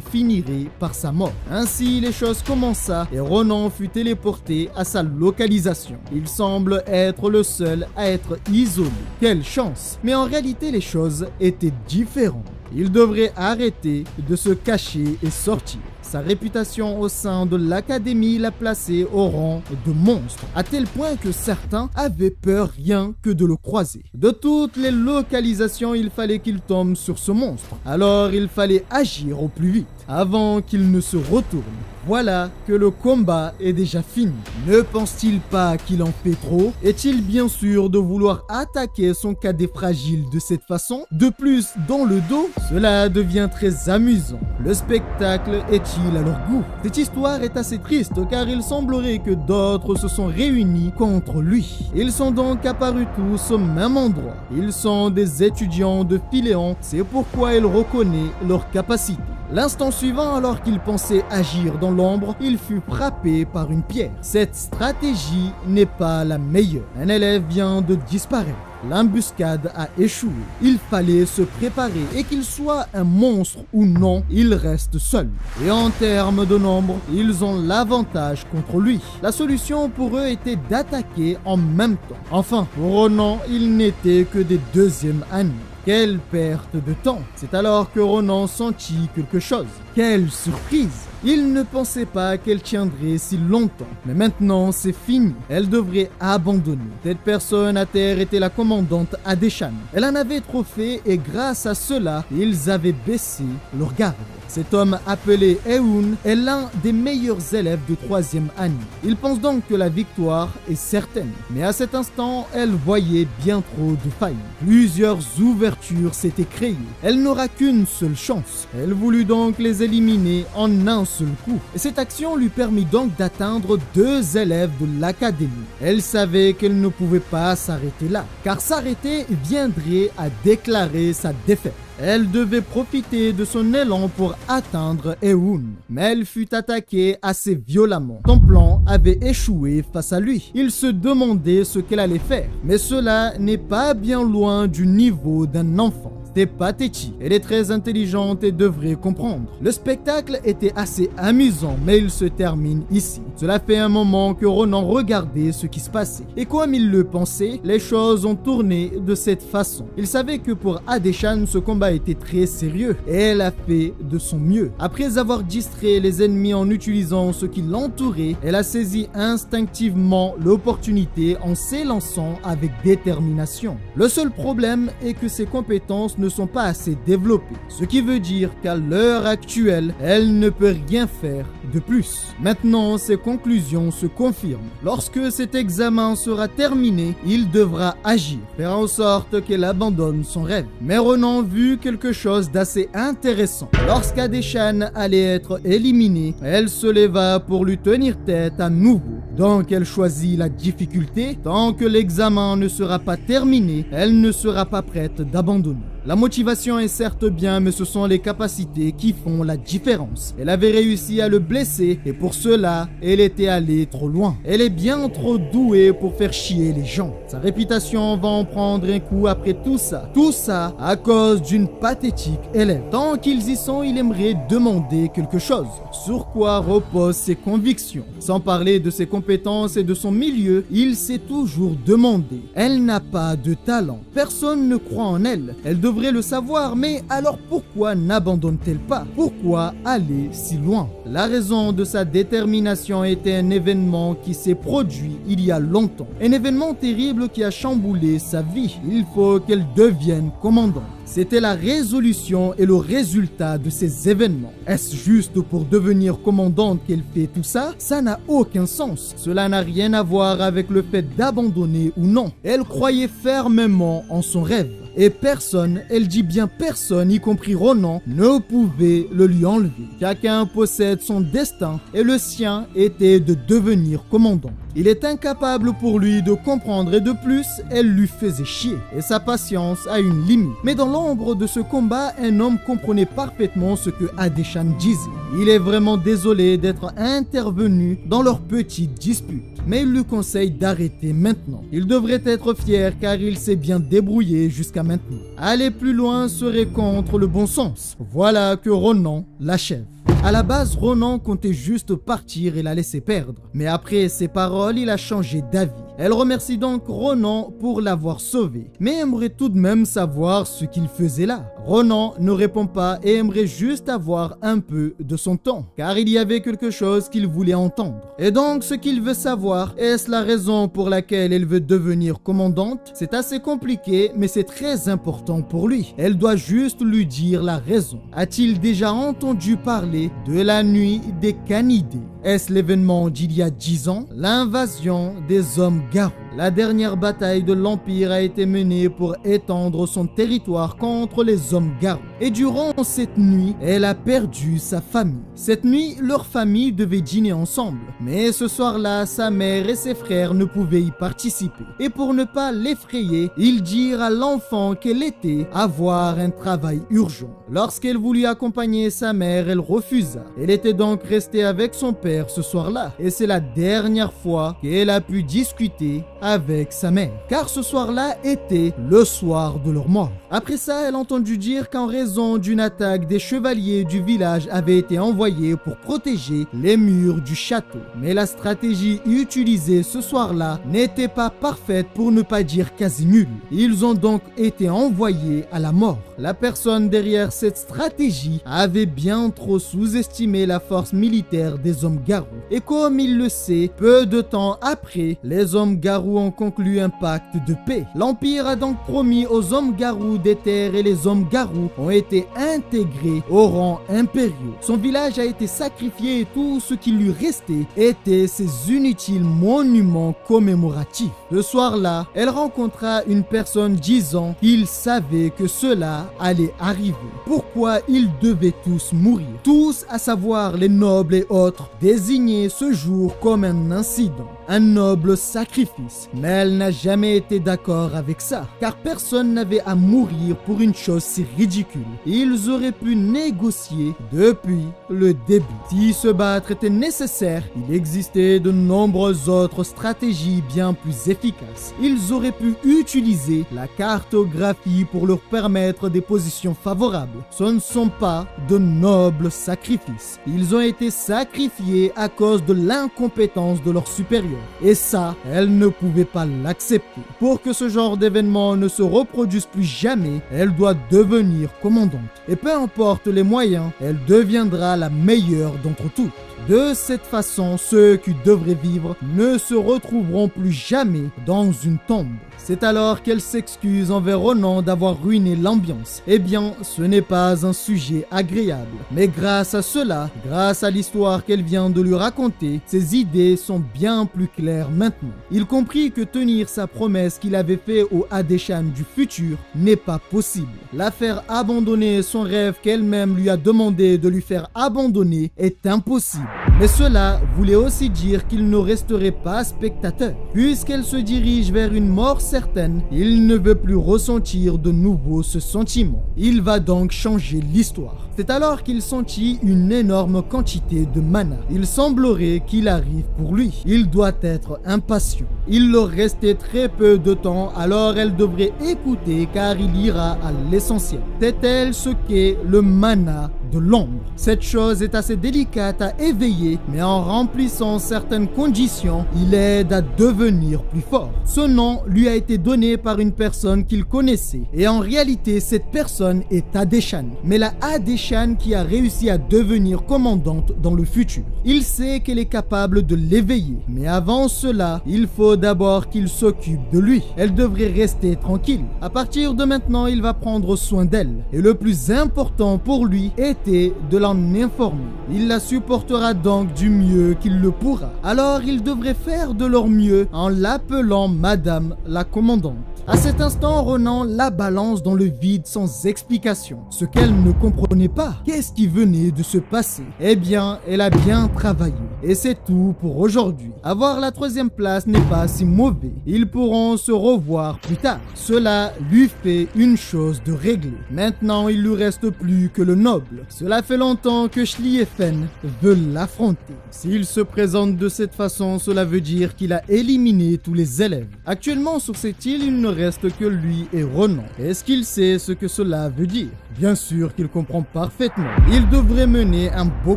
finirait par sa mort. Ainsi, les choses commença et Ronan fut téléporté à sa localisation. Il semble être le seul à être isolé. Quelle chance! Mais en réalité, les choses étaient différentes. Il devrait arrêter de se cacher et sortir. Sa réputation au sein de l'Académie l'a placé au rang de monstre, à tel point que certains avaient peur rien que de le croiser. De toutes les localisations, il fallait qu'il tombe sur ce monstre. Alors il fallait agir au plus vite, avant qu'il ne se retourne. Voilà que le combat est déjà fini. Ne pense-t-il pas qu'il en fait trop? Est-il bien sûr de vouloir attaquer son cadet fragile de cette façon? De plus, dans le dos, cela devient très amusant. Le spectacle est-il à leur goût? Cette histoire est assez triste car il semblerait que d'autres se sont réunis contre lui. Ils sont donc apparus tous au même endroit. Ils sont des étudiants de Philéon, c'est pourquoi il reconnaît leurs capacités. L'instant suivant, alors qu'il pensait agir dans l'ombre, il fut frappé par une pierre. Cette stratégie n'est pas la meilleure. Un élève vient de disparaître. L'embuscade a échoué. Il fallait se préparer et qu'il soit un monstre ou non, il reste seul. Et en termes de nombre, ils ont l'avantage contre lui. La solution pour eux était d'attaquer en même temps. Enfin, pour Ronan, ils n'étaient que des deuxièmes ennemis. Quelle perte de temps! C'est alors que Ronan sentit quelque chose. Quelle surprise! Il ne pensait pas qu'elle tiendrait si longtemps. Mais maintenant, c'est fini. Elle devrait abandonner. Cette personne à terre était la commandante Adeshan. Elle en avait trop fait et grâce à cela, ils avaient baissé leur garde. Cet homme appelé Eun est l'un des meilleurs élèves de 3e année. Il pense donc que la victoire est certaine. Mais à cet instant, elle voyait bien trop de failles. Plusieurs ouvertures s'étaient créées. Elle n'aura qu'une seule chance. Elle voulut donc les éliminer en un seul coup. Et cette action lui permit donc d'atteindre 2 élèves de l'académie. Elle savait qu'elle ne pouvait pas s'arrêter là, car s'arrêter viendrait à déclarer sa défaite. Elle devait profiter de son élan pour atteindre Eun, mais elle fut attaquée assez violemment. Son plan avait échoué face à lui. Il se demandait ce qu'elle allait faire, mais cela n'est pas bien loin du niveau d'un enfant. C'est pathétique. Elle est très intelligente et devrait comprendre. Le spectacle était assez amusant, mais il se termine ici. Cela fait un moment que Ronan regardait ce qui se passait. Et comme il le pensait, les choses ont tourné de cette façon. Il savait que pour Adeshan, ce combat était très sérieux et elle a fait de son mieux. Après avoir distrait les ennemis en utilisant ce qui l'entourait, elle a saisi instinctivement l'opportunité en s'élançant avec détermination. Le seul problème est que ses compétences ne sont pas assez développées, ce qui veut dire qu'à l'heure actuelle, elle ne peut rien faire de plus. Maintenant, ses conclusions se confirment. Lorsque cet examen sera terminé, il devra agir, faire en sorte qu'elle abandonne son rêve. Mais Ronan vit quelque chose d'assez intéressant. Lorsqu'Adeshan allait être éliminé, elle se leva pour lui tenir tête à nouveau. Donc elle choisit la difficulté. Tant que l'examen ne sera pas terminé, elle ne sera pas prête d'abandonner. La motivation est certes bien, mais ce sont les capacités qui font la différence. Elle avait réussi à le blesser et pour cela, elle était allée trop loin. Elle est bien trop douée pour faire chier les gens. Sa réputation va en prendre un coup après tout ça. Tout ça à cause d'une pathétique élève. Tant qu'ils y sont, il aimerait demander quelque chose. Sur quoi reposent ses convictions? Sans parler de ses compétences et de son milieu, il s'est toujours demandé. Elle n'a pas de talent. Personne ne croit en elle. Elle devrait le savoir, mais alors pourquoi n'abandonne-t-elle pas? Pourquoi aller si loin? La raison de sa détermination était un événement qui s'est produit il y a longtemps. Un événement terrible qui a chamboulé sa vie. Il faut qu'elle devienne commandante. C'était la résolution et le résultat de ces événements. Est-ce juste pour devenir commandante qu'elle fait tout ça? Ça n'a aucun sens. Cela n'a rien à voir avec le fait d'abandonner ou non. Elle croyait fermement en son rêve. Et personne, elle dit bien personne, y compris Ronan, ne pouvait le lui enlever. Chacun possède son destin et le sien était de devenir commandant. Il est incapable pour lui de comprendre et de plus, elle lui faisait chier. Et sa patience a une limite. Mais dans l'ombre de ce combat, un homme comprenait parfaitement ce que Adeshan disait. Il est vraiment désolé d'être intervenu dans leur petite dispute. Mais il lui conseille d'arrêter maintenant. Il devrait être fier car il s'est bien débrouillé jusqu'à maintenant. Aller plus loin serait contre le bon sens. Voilà que Ronan l'achève. À la base, Ronan comptait juste partir et la laisser perdre. Mais après ces paroles, il a changé d'avis. Elle remercie donc Ronan pour l'avoir sauvé, mais aimerait tout de même savoir ce qu'il faisait là. Ronan ne répond pas et aimerait juste avoir un peu de son temps, car il y avait quelque chose qu'il voulait entendre. Et donc, ce qu'il veut savoir, est-ce la raison pour laquelle elle veut devenir commandante? C'est assez compliqué, mais c'est très important pour lui. Elle doit juste lui dire la raison. A-t-il déjà entendu parler de la nuit des Canidés? Est-ce l'événement d'il y a 10 ans? L'invasion des hommes garous. La dernière bataille de l'Empire a été menée pour étendre son territoire contre les hommes garous. Et durant cette nuit, elle a perdu sa famille. Cette nuit, leur famille devait dîner ensemble. Mais ce soir-là, sa mère et ses frères ne pouvaient y participer. Et pour ne pas l'effrayer, ils dirent à l'enfant qu'elle était avoir un travail urgent. Lorsqu'elle voulut accompagner sa mère, elle refusa. Elle était donc restée avec son père ce soir-là. Et c'est la dernière fois qu'elle a pu discuter avec sa mère. Car ce soir-là était le soir de leur mort. Après ça, elle a entendu dire qu'en raison d'une attaque, des chevaliers du village avaient été envoyés pour protéger les murs du château. Mais la stratégie utilisée ce soir-là n'était pas parfaite, pour ne pas dire quasi nulle. Ils ont donc été envoyés à la mort. La personne derrière cette stratégie avait bien trop sous-estimé la force militaire des hommes garous. Et comme il le sait, peu de temps après, les hommes garous ont conclu un pacte de paix. L'Empire a donc promis aux hommes garous des terres et les hommes garous ont été intégrés aux rangs impériaux. Son village a été sacrifié et tout ce qui lui restait était ces inutiles monuments commémoratifs. Le soir-là, elle rencontra une personne disant qu'il savait que cela allait arriver. Pourquoi ils devaient tous mourir? Tous, à savoir les nobles et autres, désignaient ce jour comme un incident, un noble sacrifice. Mais elle n'a jamais été d'accord avec ça, car personne n'avait à mourir pour une chose si ridicule. Ils auraient pu négocier depuis le début. Si se battre était nécessaire, il existait de nombreuses autres stratégies bien plus efficaces. efficace. Ils auraient pu utiliser la cartographie pour leur permettre des positions favorables. Ce ne sont pas de nobles sacrifices. Ils ont été sacrifiés à cause de l'incompétence de leurs supérieurs. Et ça, elle ne pouvait pas l'accepter. Pour que ce genre d'événement ne se reproduise plus jamais, elle doit devenir commandante. Et peu importe les moyens, elle deviendra la meilleure d'entre toutes. De cette façon, ceux qui devraient vivre ne se retrouveront plus jamais dans une tombe. C'est alors qu'elle s'excuse envers Ronan d'avoir ruiné l'ambiance. Eh bien, ce n'est pas un sujet agréable. Mais grâce à cela, grâce à l'histoire qu'elle vient de lui raconter, ses idées sont bien plus claires maintenant. Il comprit que tenir sa promesse qu'il avait faite au Adeshan du futur n'est pas possible. La faire abandonner son rêve qu'elle-même lui a demandé de lui faire abandonner est impossible. Mais cela voulait aussi dire qu'il ne resterait pas spectateur. Puisqu'elle se dirige vers une mort certaine, il ne veut plus ressentir de nouveau ce sentiment. Il va donc changer l'histoire. C'est alors qu'il sentit une énorme quantité de mana. Il semblerait qu'il arrive pour lui. Il doit être impatient. Il leur restait très peu de temps, alors elle devrait écouter car il ira à l'essentiel. C'est-elle ce qu'est le mana de l'ombre? Cette chose est assez délicate à éveiller, mais en remplissant certaines conditions, il aide à devenir plus fort. Ce nom lui a été donné par une personne qu'il connaissait, et en réalité, cette personne est Adeshan. Mais la Adeshan qui a réussi à devenir commandante dans le futur. Il sait qu'elle est capable de l'éveiller, mais avant cela, il faut d'abord qu'il s'occupe de lui. Elle devrait rester tranquille. À partir de maintenant, il va prendre soin d'elle, et le plus important pour lui était de l'en informer. Il la supportera donc du mieux qu'il le pourra. Alors il devrait faire de leur mieux en l'appelant Madame la Commandante. À cet instant, Ronan la balance dans le vide sans explication. Ce qu'elle ne comprenait pas, qu'est-ce qui venait de se passer? Eh bien, elle a bien travaillé. Et c'est tout pour aujourd'hui. Avoir la 3e place n'est pas si mauvais. Ils pourront se revoir plus tard. Cela lui fait une chose de réglée. Maintenant, il lui reste plus que le noble. Cela fait longtemps que Schlieffen veut l'affronter. S'il se présente de cette façon, cela veut dire qu'il a éliminé tous les élèves. Actuellement, sur cette île, il ne reste que lui et Ronan. Est-ce qu'il sait ce que cela veut dire? Bien sûr qu'il comprend parfaitement. Il devrait mener un beau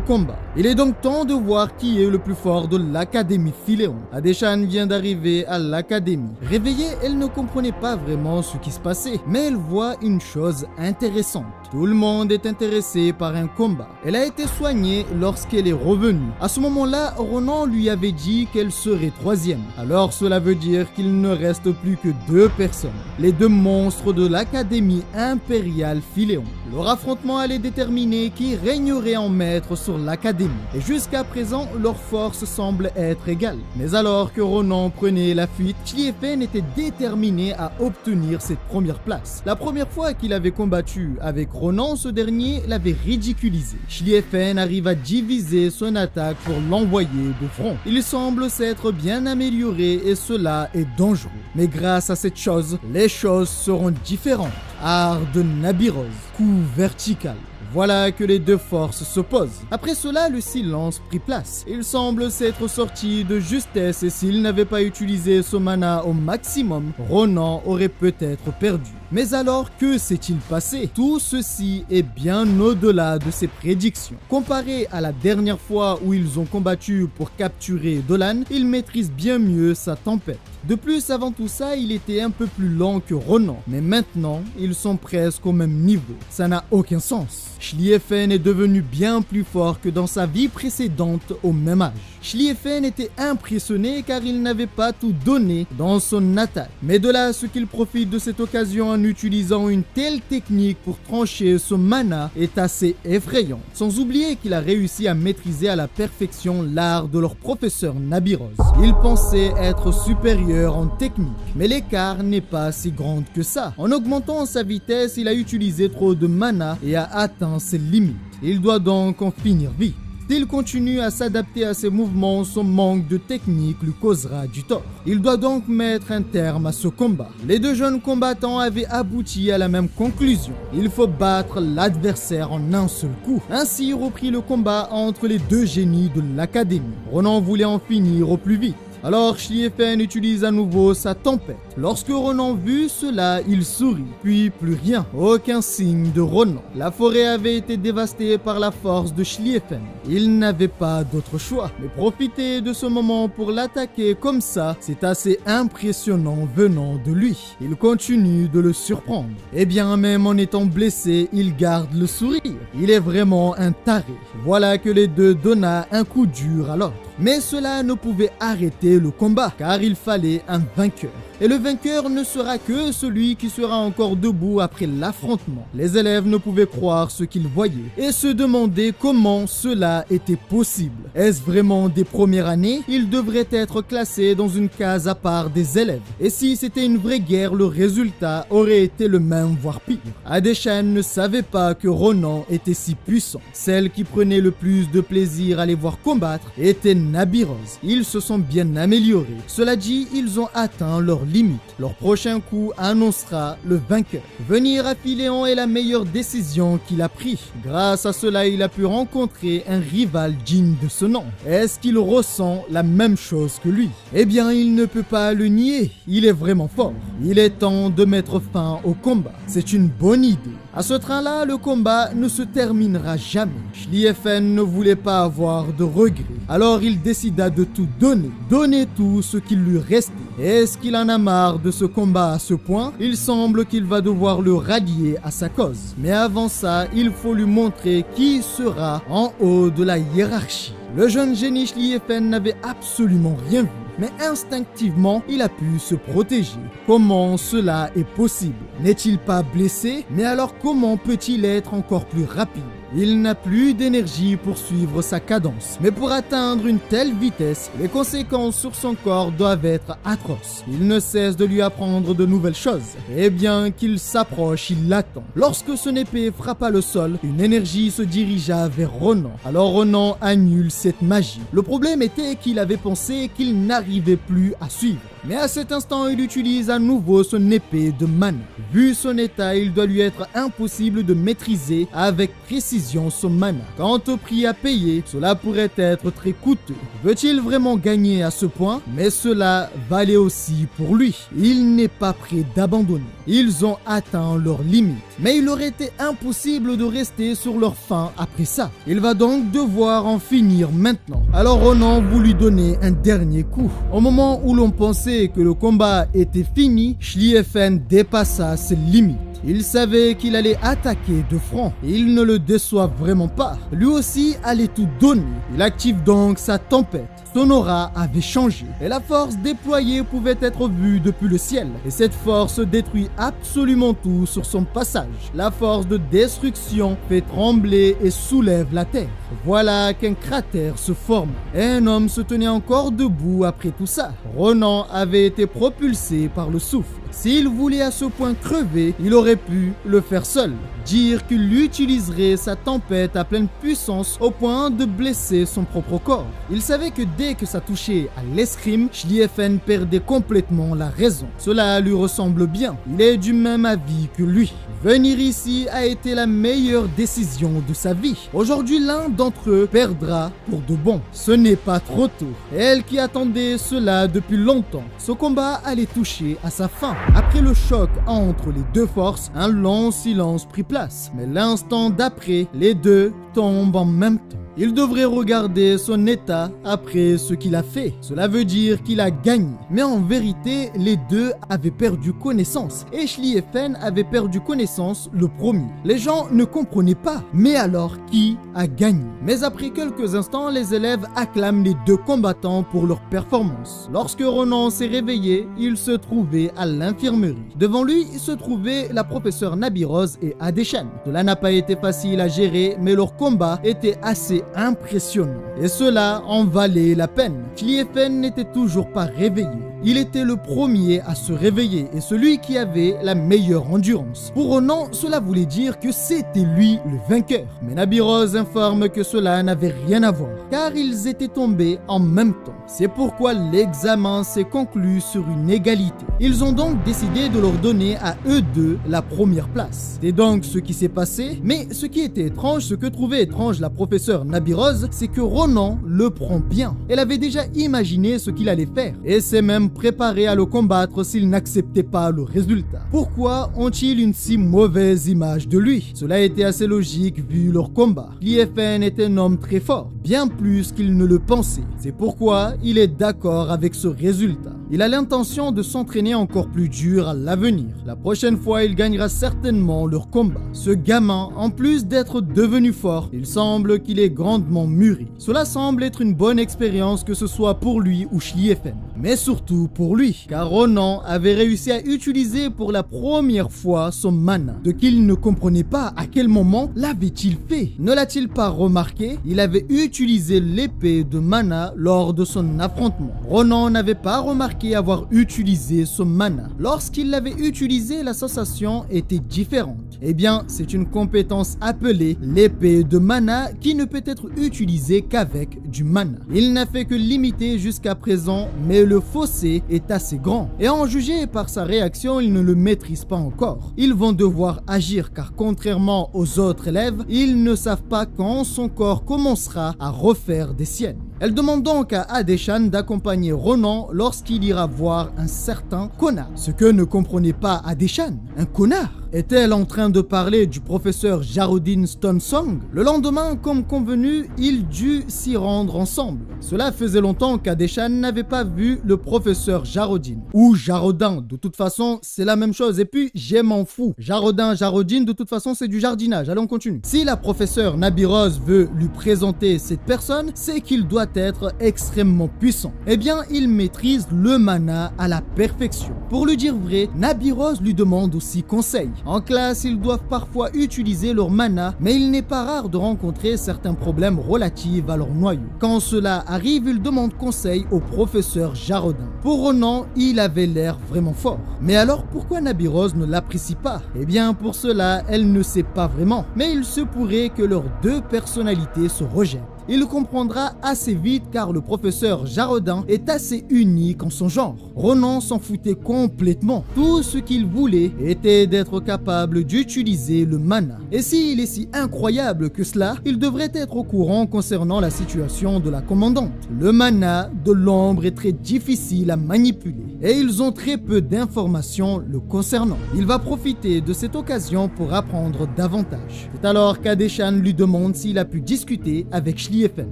combat. Il est donc temps de voir qui est le plus fort de l'Académie Philéon. Adeshan vient d'arriver à l'Académie. Réveillée, elle ne comprenait pas vraiment ce qui se passait, mais elle voit une chose intéressante. Tout le monde est intéressé par un combat. Elle a été soignée lorsqu'elle est revenue. À ce moment-là, Ronan lui avait dit qu'elle serait 3e. Alors cela veut dire qu'il ne reste plus que 2 personnes. Les 2 monstres de l'Académie impériale Philéon. Leur affrontement allait déterminer qui régnerait en maître sur l'Académie. Et jusqu'à présent, leurs forces semblent être égales. Mais alors que Ronan prenait la fuite, Schlieffen était déterminé à obtenir cette première place. La première fois qu'il avait combattu avec Ronan, ce dernier l'avait ridiculisé. Schlieffen arrive à diviser son attaque pour l'envoyer de front. Il semble s'être bien amélioré et cela est dangereux. Mais grâce à cette chose, les choses seront différentes. Art de Nabirose, coup vertical. Voilà que les 2 forces s'opposent. Après cela, le silence prit place. Il semble s'être sorti de justesse et s'il n'avait pas utilisé son mana au maximum, Ronan aurait peut-être perdu. Mais alors, que s'est-il passé? Tout ceci est bien au-delà de ses prédictions. Comparé à la dernière fois où ils ont combattu pour capturer Dolan, il maîtrise bien mieux sa tempête. De plus, avant tout ça, il était un peu plus lent que Ronan. Mais maintenant, ils sont presque au même niveau. Ça n'a aucun sens. Schlieffen est devenu bien plus fort que dans sa vie précédente au même âge. Schlieffen était impressionné car il n'avait pas tout donné dans son attaque. Mais de là à ce qu'il profite de cette occasion en utilisant une telle technique pour trancher son mana est assez effrayant. Sans oublier qu'il a réussi à maîtriser à la perfection l'art de leur professeur Nabirose. Il pensait être supérieur en technique, mais l'écart n'est pas si grand que ça. En augmentant sa vitesse, il a utilisé trop de mana et a atteint ses limites. Il doit donc en finir vite. S'il continue à s'adapter à ses mouvements, son manque de technique lui causera du tort. Il doit donc mettre un terme à ce combat. Les 2 jeunes combattants avaient abouti à la même conclusion. Il faut battre l'adversaire en un seul coup. Ainsi reprit le combat entre les 2 génies de l'Académie. Ronan voulait en finir au plus vite. Alors Schlieffen utilise à nouveau sa tempête. Lorsque Ronan vit cela, il sourit, puis plus rien, aucun signe de Ronan. La forêt avait été dévastée par la force de Schlieffen. Il n'avait pas d'autre choix, mais profiter de ce moment pour l'attaquer comme ça, c'est assez impressionnant venant de lui. Il continue de le surprendre. Et bien même en étant blessé, il garde le sourire. Il est vraiment un taré. Voilà que les deux donna un coup dur à l'autre. Mais cela ne pouvait arrêter le combat, car il fallait un vainqueur. Et le vainqueur ne sera que celui qui sera encore debout après l'affrontement. Les élèves ne pouvaient croire ce qu'ils voyaient et se demandaient comment cela était possible. Est-ce vraiment des premières années? Ils devraient être classés dans une case à part des élèves. Et si c'était une vraie guerre, le résultat aurait été le même, voire pire. Adeshan ne savait pas que Ronan était si puissant. Celle qui prenait le plus de plaisir à les voir combattre était Nabiroz. Ils se sont bien améliorés. Cela dit, ils ont atteint leur limite. Leur prochain coup annoncera le vainqueur. Venir à Philéon est la meilleure décision qu'il a prise. Grâce à cela, il a pu rencontrer un rival digne de ce nom. Est-ce qu'il ressent la même chose que lui? Eh bien, il ne peut pas le nier. Il est vraiment fort. Il est temps de mettre fin au combat. C'est une bonne idée. À ce train-là, le combat ne se terminera jamais. Schlieffen ne voulait pas avoir de regrets. Alors il décida de tout donner. Donner tout ce qu'il lui restait. Est-ce qu'il en a marre de ce combat à ce point? Il semble qu'il va devoir le rallier à sa cause. Mais avant ça, il faut lui montrer qui sera en haut de la hiérarchie. Le jeune génie Schlieffen n'avait absolument rien vu. Mais instinctivement, il a pu se protéger. Comment cela est possible? N'est-il pas blessé? Mais alors comment peut-il être encore plus rapide? Il n'a plus d'énergie pour suivre sa cadence. Mais pour atteindre une telle vitesse, les conséquences sur son corps doivent être atroces. Il ne cesse de lui apprendre de nouvelles choses. Et bien qu'il s'approche, il l'attend. Lorsque son épée frappa le sol, une énergie se dirigea vers Ronan. Alors Ronan annule cette magie. Le problème était qu'il avait pensé qu'il n'arrivait plus à suivre. Mais à cet instant, il utilise à nouveau son épée de mana. Vu son état, il doit lui être impossible de maîtriser avec précision son mana. Quant au prix à payer, cela pourrait être très coûteux. Veut-il vraiment gagner à ce point? Mais cela valait aussi pour lui. Il n'est pas prêt d'abandonner. Ils ont atteint leurs limites. Mais il aurait été impossible de rester sur leur faim après ça. Il va donc devoir en finir maintenant. Alors Ronan voulut donner un dernier coup. Au moment où l'on pensait que le combat était fini, Schlieffen dépassa ses limites. Il savait qu'il allait attaquer de front. Il ne le déçoit vraiment pas. Lui aussi allait tout donner. Il active donc sa tempête. Son aura avait changé et la force déployée pouvait être vue depuis le ciel. Et cette force détruit absolument tout sur son passage. La force de destruction fait trembler et soulève la terre. Voilà qu'un cratère se forme. Et un homme se tenait encore debout après tout ça. Ronan avait été propulsé par le souffle. S'il voulait à ce point crever, il aurait pu le faire seul. Dire qu'il utiliserait sa tempête à pleine puissance au point de blesser son propre corps. Il savait que dès que ça touchait à l'escrime, Schlieffen perdait complètement la raison. Cela lui ressemble bien. Il est du même avis que lui. Venir ici a été la meilleure décision de sa vie. Aujourd'hui, l'un d'entre eux perdra pour de bon. Ce n'est pas trop tôt. Elle qui attendait cela depuis longtemps. Ce combat allait toucher à sa fin. Après le choc entre les deux forces, un long silence prit place. Mais l'instant d'après, les deux tombent en même temps. Il devrait regarder son état après ce qu'il a fait. Cela veut dire qu'il a gagné. Mais en vérité, les deux avaient perdu connaissance. Et Schlieffen avait perdu connaissance le premier. Les gens ne comprenaient pas. Mais alors, qui a gagné? Mais après quelques instants, les élèves acclament les deux combattants pour leur performance. Lorsque Ronan s'est réveillé, il se trouvait à l'infirmerie. Devant lui se trouvait la professeure Nabiroz et Adeshan. Cela n'a pas été facile à gérer, mais leur combat était assez impressionnant. Et cela en valait la peine. Schlieffen n'était toujours pas réveillé. Il était le premier à se réveiller et celui qui avait la meilleure endurance. Pour Ronan, cela voulait dire que c'était lui le vainqueur. Mais Nabiroz informe que cela n'avait rien à voir, car ils étaient tombés en même temps. C'est pourquoi l'examen s'est conclu sur une égalité. Ils ont donc décidé de leur donner à eux deux la première place. C'est donc ce qui s'est passé, mais ce qui était étrange, ce que trouvait étrange la professeure Nabirose, c'est que Ronan le prend bien. Elle avait déjà imaginé ce qu'il allait faire et s'est même préparée à le combattre s'il n'acceptait pas le résultat. Pourquoi ont-ils une si mauvaise image de lui? Cela était assez logique vu leur combat. Li Fen est un homme très fort, bien plus qu'il ne le pensait. C'est pourquoi il est d'accord avec ce résultat. Il a l'intention de s'entraîner encore plus dur à l'avenir. La prochaine fois, il gagnera certainement leur combat. Ce gamin, en plus d'être devenu fort, il semble qu'il est grandement mûri. Cela semble être une bonne expérience, que ce soit pour lui ou Li Fen. Mais surtout pour lui, car Ronan avait réussi à utiliser pour la première fois son mana, de qu'il ne comprenait pas à quel moment l'avait-il fait. Ne l'a-t-il pas remarqué? Il avait utilisé l'épée de mana lors de son affrontement. Ronan n'avait pas remarqué avoir utilisé son mana. Lorsqu'il l'avait utilisé, la sensation était différente. Eh bien, c'est une compétence appelée l'épée de mana qui ne peut être utilisée qu'avec du mana. Il n'a fait que l'imiter jusqu'à présent, mais le fossé est assez grand. Et en juger par sa réaction, il ne le maîtrise pas encore. Ils vont devoir agir car contrairement aux autres élèves, ils ne savent pas quand son corps commencera à refaire des siennes. Elle demande donc à Adeshan d'accompagner Ronan lorsqu'il ira voir un certain connard. Ce que ne comprenait pas Adeshan, un connard. Est-elle en train de parler du professeur Jarudin Stonesong? Le lendemain, comme convenu, ils durent s'y rendre ensemble. Cela faisait longtemps qu'Adeshan n'avait pas vu le professeur Jarudin. Ou Jarodin, de toute façon, c'est la même chose. Et puis, je m'en fous. Jarodin, Jarudin, de toute façon, c'est du jardinage. Allez, on continue. Si la professeure Nabirose veut lui présenter cette personne, c'est qu'il doit être extrêmement puissant. Eh bien, il maîtrise le mana à la perfection. Pour lui dire vrai, Nabirose lui demande aussi conseil. En classe, ils doivent parfois utiliser leur mana, mais il n'est pas rare de rencontrer certains problèmes relatifs à leur noyau. Quand cela arrive, ils demandent conseil au professeur Jarodin. Pour Ronan, il avait l'air vraiment fort. Mais alors, pourquoi Nabirose ne l'apprécie pas? Eh bien, pour cela, elle ne sait pas vraiment. Mais il se pourrait que leurs deux personnalités se rejettent. Il le comprendra assez vite car le professeur Jarodin est assez unique en son genre. Ronan s'en foutait complètement. Tout ce qu'il voulait était d'être capable d'utiliser le mana. Et s'il est si incroyable que cela, il devrait être au courant concernant la situation de la commandante. Le mana de l'ombre est très difficile à manipuler et ils ont très peu d'informations le concernant. Il va profiter de cette occasion pour apprendre davantage. C'est alors qu'Adeshan lui demande s'il a pu discuter avec Li Fen.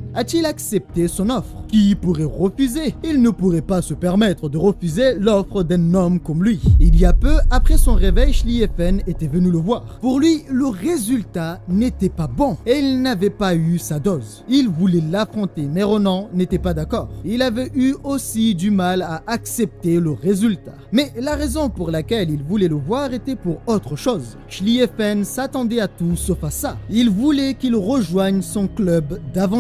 A-t-il accepté son offre? Qui pourrait refuser? Il ne pourrait pas se permettre de refuser l'offre d'un homme comme lui. Il y a peu, après son réveil, Li Fen était venu le voir. Pour lui, le résultat n'était pas bon et il n'avait pas eu sa dose. Il voulait l'affronter, mais Ronan n'était pas d'accord. Il avait eu aussi du mal à accepter le résultat. Mais la raison pour laquelle il voulait le voir était pour autre chose. Li Fen s'attendait à tout sauf à ça. Il voulait qu'il rejoigne son club d'aventuriers.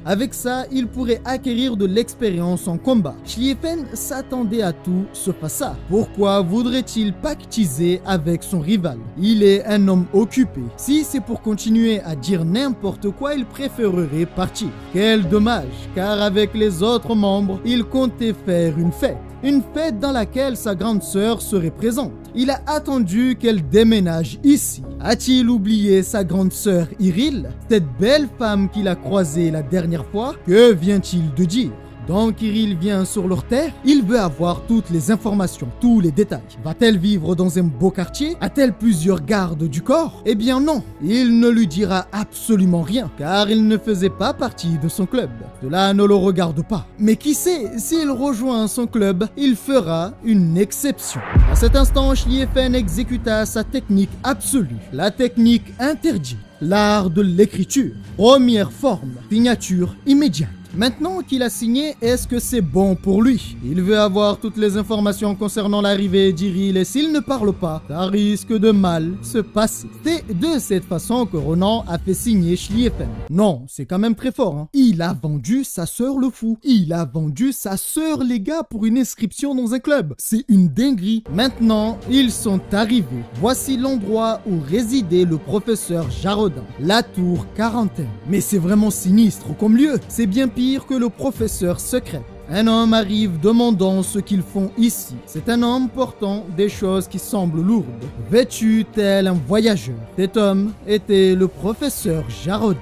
Avec ça, il pourrait acquérir de l'expérience en combat. Li Fen s'attendait à tout sauf à ça. Pourquoi voudrait-il pactiser avec son rival? Il est un homme occupé. Si c'est pour continuer à dire n'importe quoi, il préférerait partir. Quel dommage, car avec les autres membres, il comptait faire une fête. Une fête dans laquelle sa grande sœur serait présente. Il a attendu qu'elle déménage ici. A-t-il oublié sa grande sœur Iril, cette belle femme qu'il a croisée la dernière fois? Que vient-il de dire? Donc Iril vient sur leur terre, il veut avoir toutes les informations, tous les détails. Va-t-elle vivre dans un beau quartier? A-t-elle plusieurs gardes du corps? Eh bien non, il ne lui dira absolument rien, car il ne faisait pas partie de son club. Cela ne le regarde pas. Mais qui sait, s'il rejoint son club, il fera une exception. À cet instant, Li Fen exécuta sa technique absolue, la technique interdite, l'art de l'écriture. Première forme, signature immédiate. Maintenant qu'il a signé, est-ce que c'est bon pour lui? Il veut avoir toutes les informations concernant l'arrivée d'Iril et s'il ne parle pas, ça risque de mal se passer. C'est de cette façon que Ronan a fait signer Li Fen. Non, c'est quand même très fort, hein. Il a vendu sa sœur le fou. Il a vendu sa sœur les gars pour une inscription dans un club. C'est une dinguerie. Maintenant, ils sont arrivés. Voici l'endroit où résidait le professeur Jarodin. La tour quarantaine. Mais c'est vraiment sinistre comme lieu. C'est bien pire que le professeur secret. Un homme arrive demandant ce qu'ils font ici. C'est un homme portant des choses qui semblent lourdes, vêtu tel un voyageur. Cet homme était le professeur Jarodin.